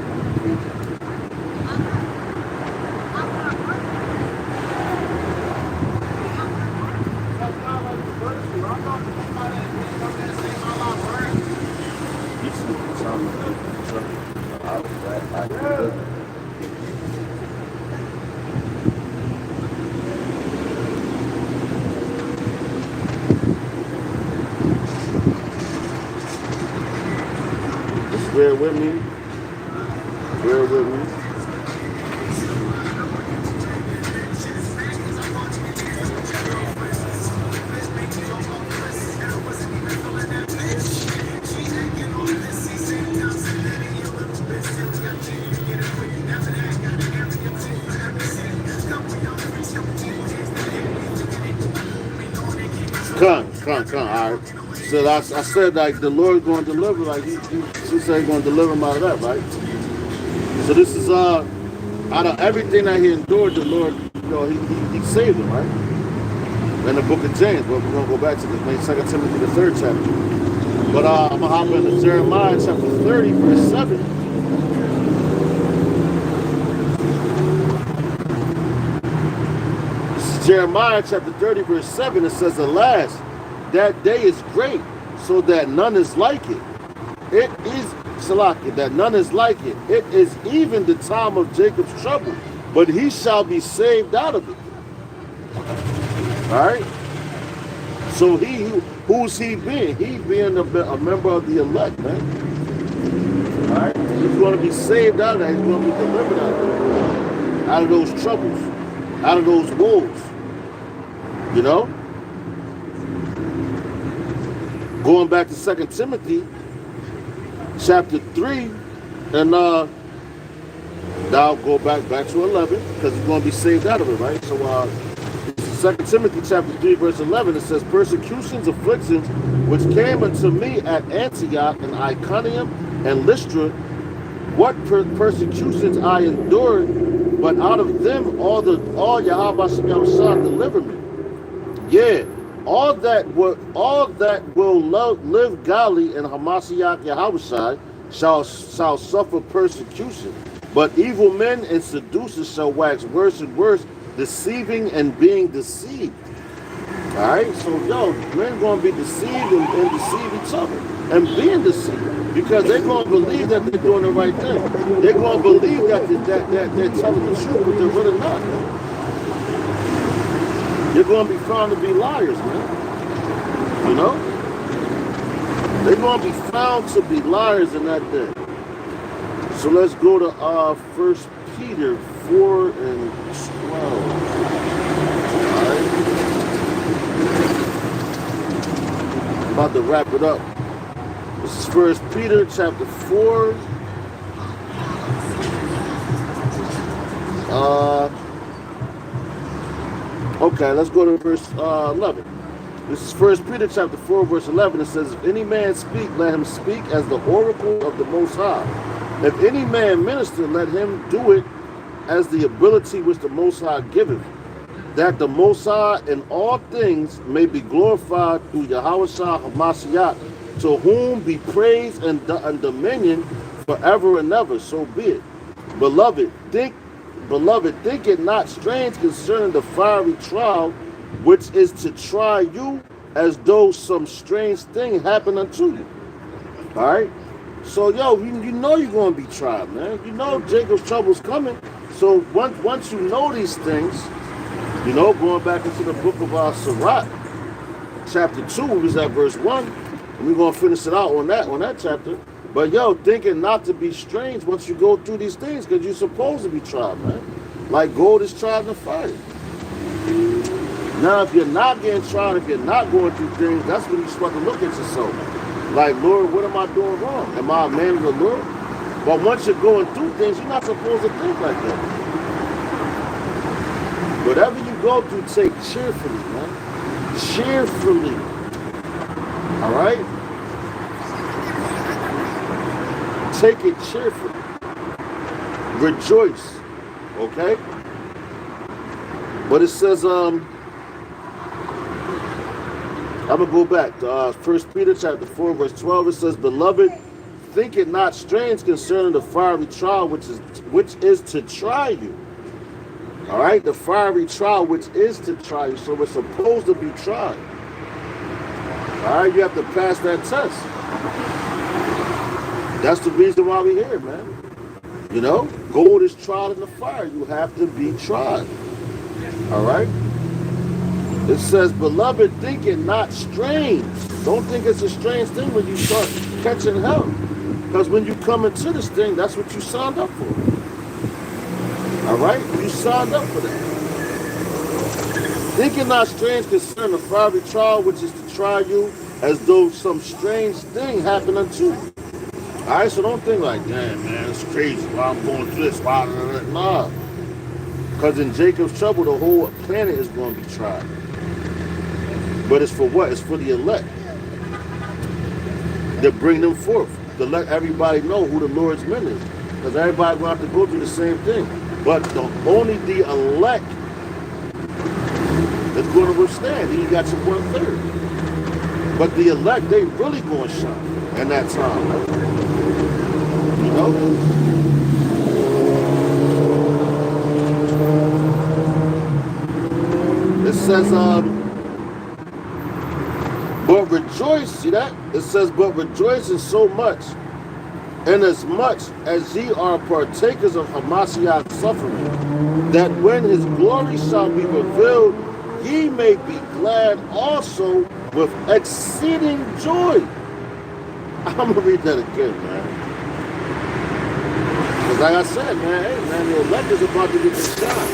[SPEAKER 1] Just bear with me. Bear with me. Come, all right. So I said, like, the Lord going to deliver, like, she said he's going to deliver him out of that, right? So this is, out of everything that he endured, the Lord, you know, he saved him, right? In the book of James, but we're going to go back to this, 2 Timothy, the 3rd chapter. But I'm going to hop into Jeremiah chapter 30, verse 7. Jeremiah chapter 30, verse 7, it says, alas, that day is great, so that none is like it. It is, Salaki, that none is like it. It is even the time of Jacob's trouble, but he shall be saved out of it. All right? So who's he being? He being a member of the elect, man. All right? He's going to be saved out of that. He's going to be delivered out of those troubles, out of those woes. You know? Going back to 2 Timothy chapter 3, and I'll go back to 11, because he's going to be saved out of it, right? So 2 Timothy chapter 3, verse 11, it says, persecutions, afflictions, which came unto me at Antioch and Iconium and Lystra, what persecutions I endured, but out of them all Yahweh Shah delivered me. Yeah, all that will live godly in Hamashiach Yahushai shall suffer persecution, but evil men and seducers shall wax worse and worse, deceiving and being deceived. All right, so yo, men going to be deceived and deceive each other and being deceived, because they're going to believe that they're doing the right thing. They're going to believe that they're telling the truth, but they're really not. You're going to be found to be liars, man. You know? They're going to be found to be liars in that day. So let's go to 1 Peter 4 and 12. All right? I'm about to wrap it up. This is 1 Peter chapter 4. Okay, let's go to verse 11. This is 1 Peter chapter 4, verse 11. It says, if any man speak, let him speak as the oracle of the Most High. If any man minister, let him do it as the ability which the Most High giveth, that the Most High in all things may be glorified through Yahushua HaMashiach, to whom be praise and dominion forever and ever. So be it. Beloved, think it not strange concerning the fiery trial, which is to try you, as though some strange thing happened unto you. All right? So, yo, you know you're going to be tried, man. You know Jacob's trouble's coming. So once you know these things, you know, going back into the book of Sirach, chapter 2, we was at verse 1, and we're going to finish it out on that chapter. But, yo, thinking not to be strange once you go through these things, because you're supposed to be tried, man. Like gold is tried in the fire. Now, if you're not getting tried, if you're not going through things, that's when you start to look at yourself. Like, Lord, what am I doing wrong? Am I a man of the Lord? But once you're going through things, you're not supposed to think like that. Whatever you go through, take cheerfully, man. Cheerfully. All right? Take it cheerfully. Rejoice. Okay? But it says, I'm going to go back to 1 Peter chapter 4, verse 12. It says, beloved, think it not strange concerning the fiery trial which is to try you. All right? The fiery trial which is to try you. So we're supposed to be tried. All right? You have to pass that test. That's the reason why we're here, man. You know? Gold is tried in the fire. You have to be tried. All right? It says, beloved, think it not strange. Don't think it's a strange thing when you start catching hell. Because when you come into this thing, that's what you signed up for. All right? You signed up for that. Think it not strange concerning the fiery trial, which is to try you as though some strange thing happened unto you. All right? So don't think like, damn, man, it's crazy. Why I'm going through this? Why? Nah. Because in Jacob's trouble, the whole planet is going to be tried. But it's for what? It's for the elect. To bring them forth. To let everybody know who the Lord's men is. Because everybody will have to go through the same thing. But only the elect is going to withstand. You got your 1/3. But the elect, they really going to shine in that time. Right? You know? It says, but rejoice, see that? It says, but rejoice in so much, inasmuch as ye are partakers of Hamashiach's suffering, that when his glory shall be revealed, ye may be glad also with exceeding joy. I'm going to read that again, man. Because like I said, man, hey, man, the elect is about to get this shot.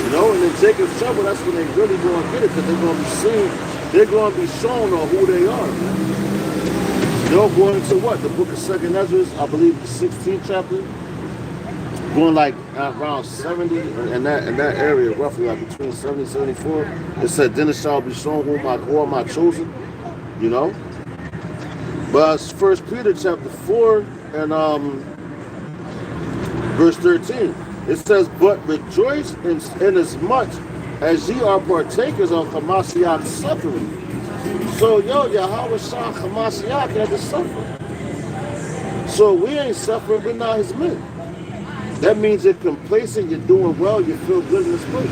[SPEAKER 1] You know, and in Jacob's trouble, that's when they really going to get it, because they're going to be seen, they're going to be shown on who they are, man. They'll go into what? The book of 2nd Ezra, I believe the 16th chapter, going like around 70, in that area, roughly like between 70 and 74. It said, then it shall be shown who am I chosen, you know? But 1 Peter chapter 4 and verse 13. It says, but rejoice inasmuch as ye are partakers of Hamashiach's suffering. So, yo, Yahushua HaMashiach had to suffer. So we ain't suffering, we're not his men. That means you're complacent, you're doing well, you feel good in this place.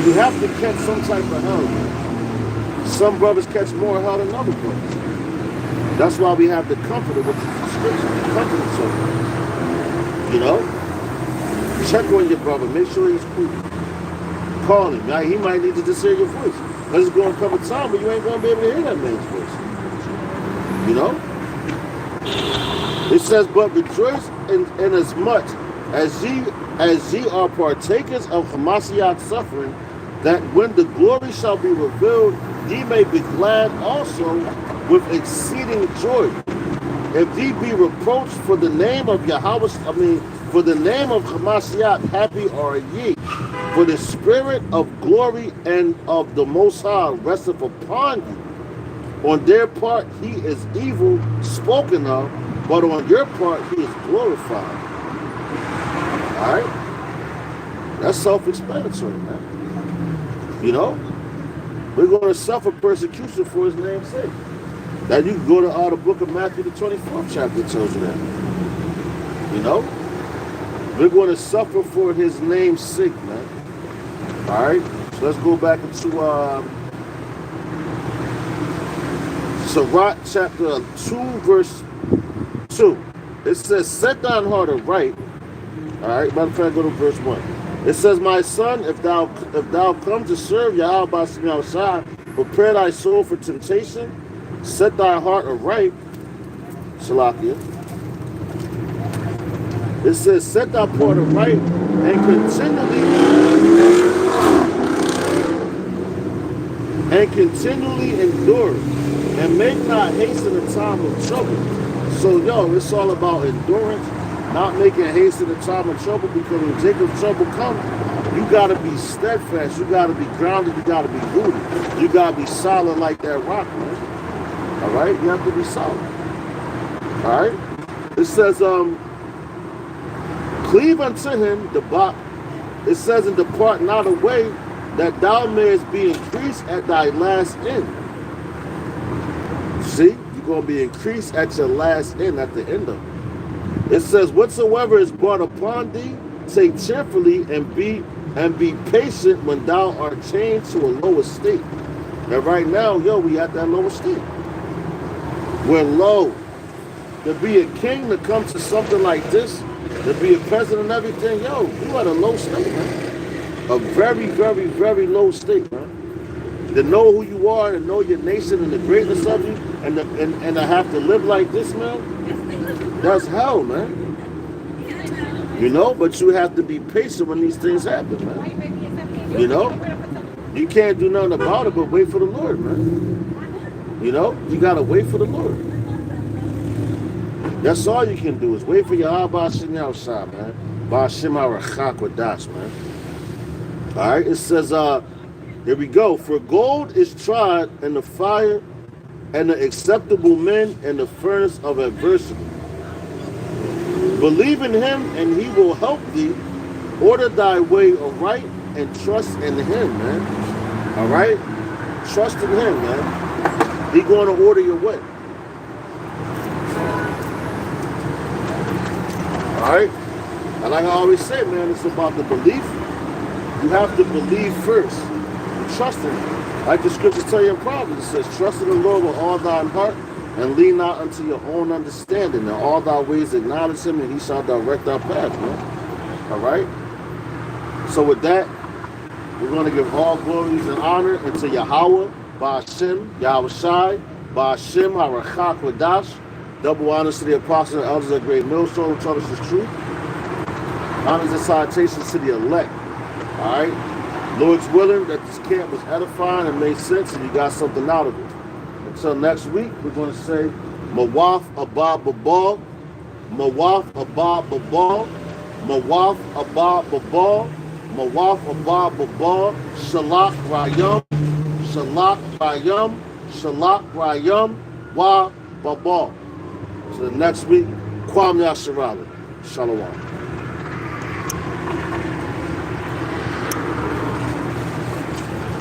[SPEAKER 1] You have to catch some type of hell. Some brothers catch more hell than other brothers. That's why we have the comforter, which is the scripture, the comfort each other. You know? Check on your brother. Make sure he's cool. Call him. Now, he might need to just hear your voice. Because it's going to come a time where you ain't going to be able to hear that man's voice. You know? It says, but rejoice inasmuch as ye are partakers of Hamashiach's suffering, that when the glory shall be revealed, ye may be glad also with exceeding joy. If ye be reproached for the name of Yahweh, for the name of Hamashiach, happy are ye. For the spirit of glory and of the Most High resteth upon you. On their part he is evil spoken of, but on your part he is glorified. All right? That's self-explanatory, man. You know? We're going to suffer persecution for his name's sake. That you can go to the book of Matthew, the 24th chapter, it tells you that. You know? We're going to suffer for his name's sake, man. All right? So let's go back into Sirach chapter 2, verse 2. It says, set thine heart aright. All right? Matter of fact, go to verse 1. It says, my son, if thou come to serve Yahweh Ba'ashem Yahushua, prepare thy soul for temptation, set thy heart aright, Shalakia. It says, set thy heart aright and continually endure, and make not haste in the time of trouble. So, yo, it's all about endurance, not making haste in the time of trouble, because when Jacob's trouble comes, you got to be steadfast, you got to be grounded, you got to be rooted, you got to be solid like that rock, man. All right? You have to be solid. All right? It says, cleave unto him, it says, and depart not away, that thou mayest be increased at thy last end. See? You're going to be increased at your last end, at the end of it. It says, whatsoever is brought upon thee, take cheerfully and be patient when thou art changed to a lower state. And right now, yo, we at that lower state. We're low. To be a king, to come to something like this, to be a president and everything, yo, you at a low state, man. A very, very, very low state, man. To know who you are, to know your nation and the greatness of you, and to have to live like this, man, that's hell, man. You know, but you have to be patient when these things happen, man. You know? You can't do nothing about it but wait for the Lord, man. You know? You gotta wait for the Lord. That's all you can do is wait for Yahweh Ba'ashem Yahushua, man. Ba'ashem Arachak Wadash, man. Alright, it says, here we go. For gold is tried in the fire, and the acceptable men in the furnace of adversity. Believe in him, and he will help thee. Order thy way aright, and trust in him, man. All right? Trust in him, man. He's going to order your way. All right? And like I always say, man, it's about the belief. You have to believe first. You trust in him. Like the scriptures tell you in Proverbs, it says, trust in the Lord with all thine heart, and lean not unto your own understanding. In all thy ways acknowledge him, and he shall direct thy path, man. All right? So with that, we're going to give all glories and honor unto Yahweh, Ba'ashem, Yahushai, Ba'ashem, Harachak Wadash. Double honors to the apostles and elders of the great millstone who taught us the truth. Honors and salutations to the elect. All right? Lord's willing that this camp was edifying and made sense, and you got something out of it. Until next week, we're going to say Mawaf Abba Babal, Mawaf Abba Babal, Mawaf Abba Babal, Mawaf Abba Babal, Shalak Rayam, Shalak Rayam, Shalak Rayam, Wa Babal. So next week, Kwam Yasharali. Shalom.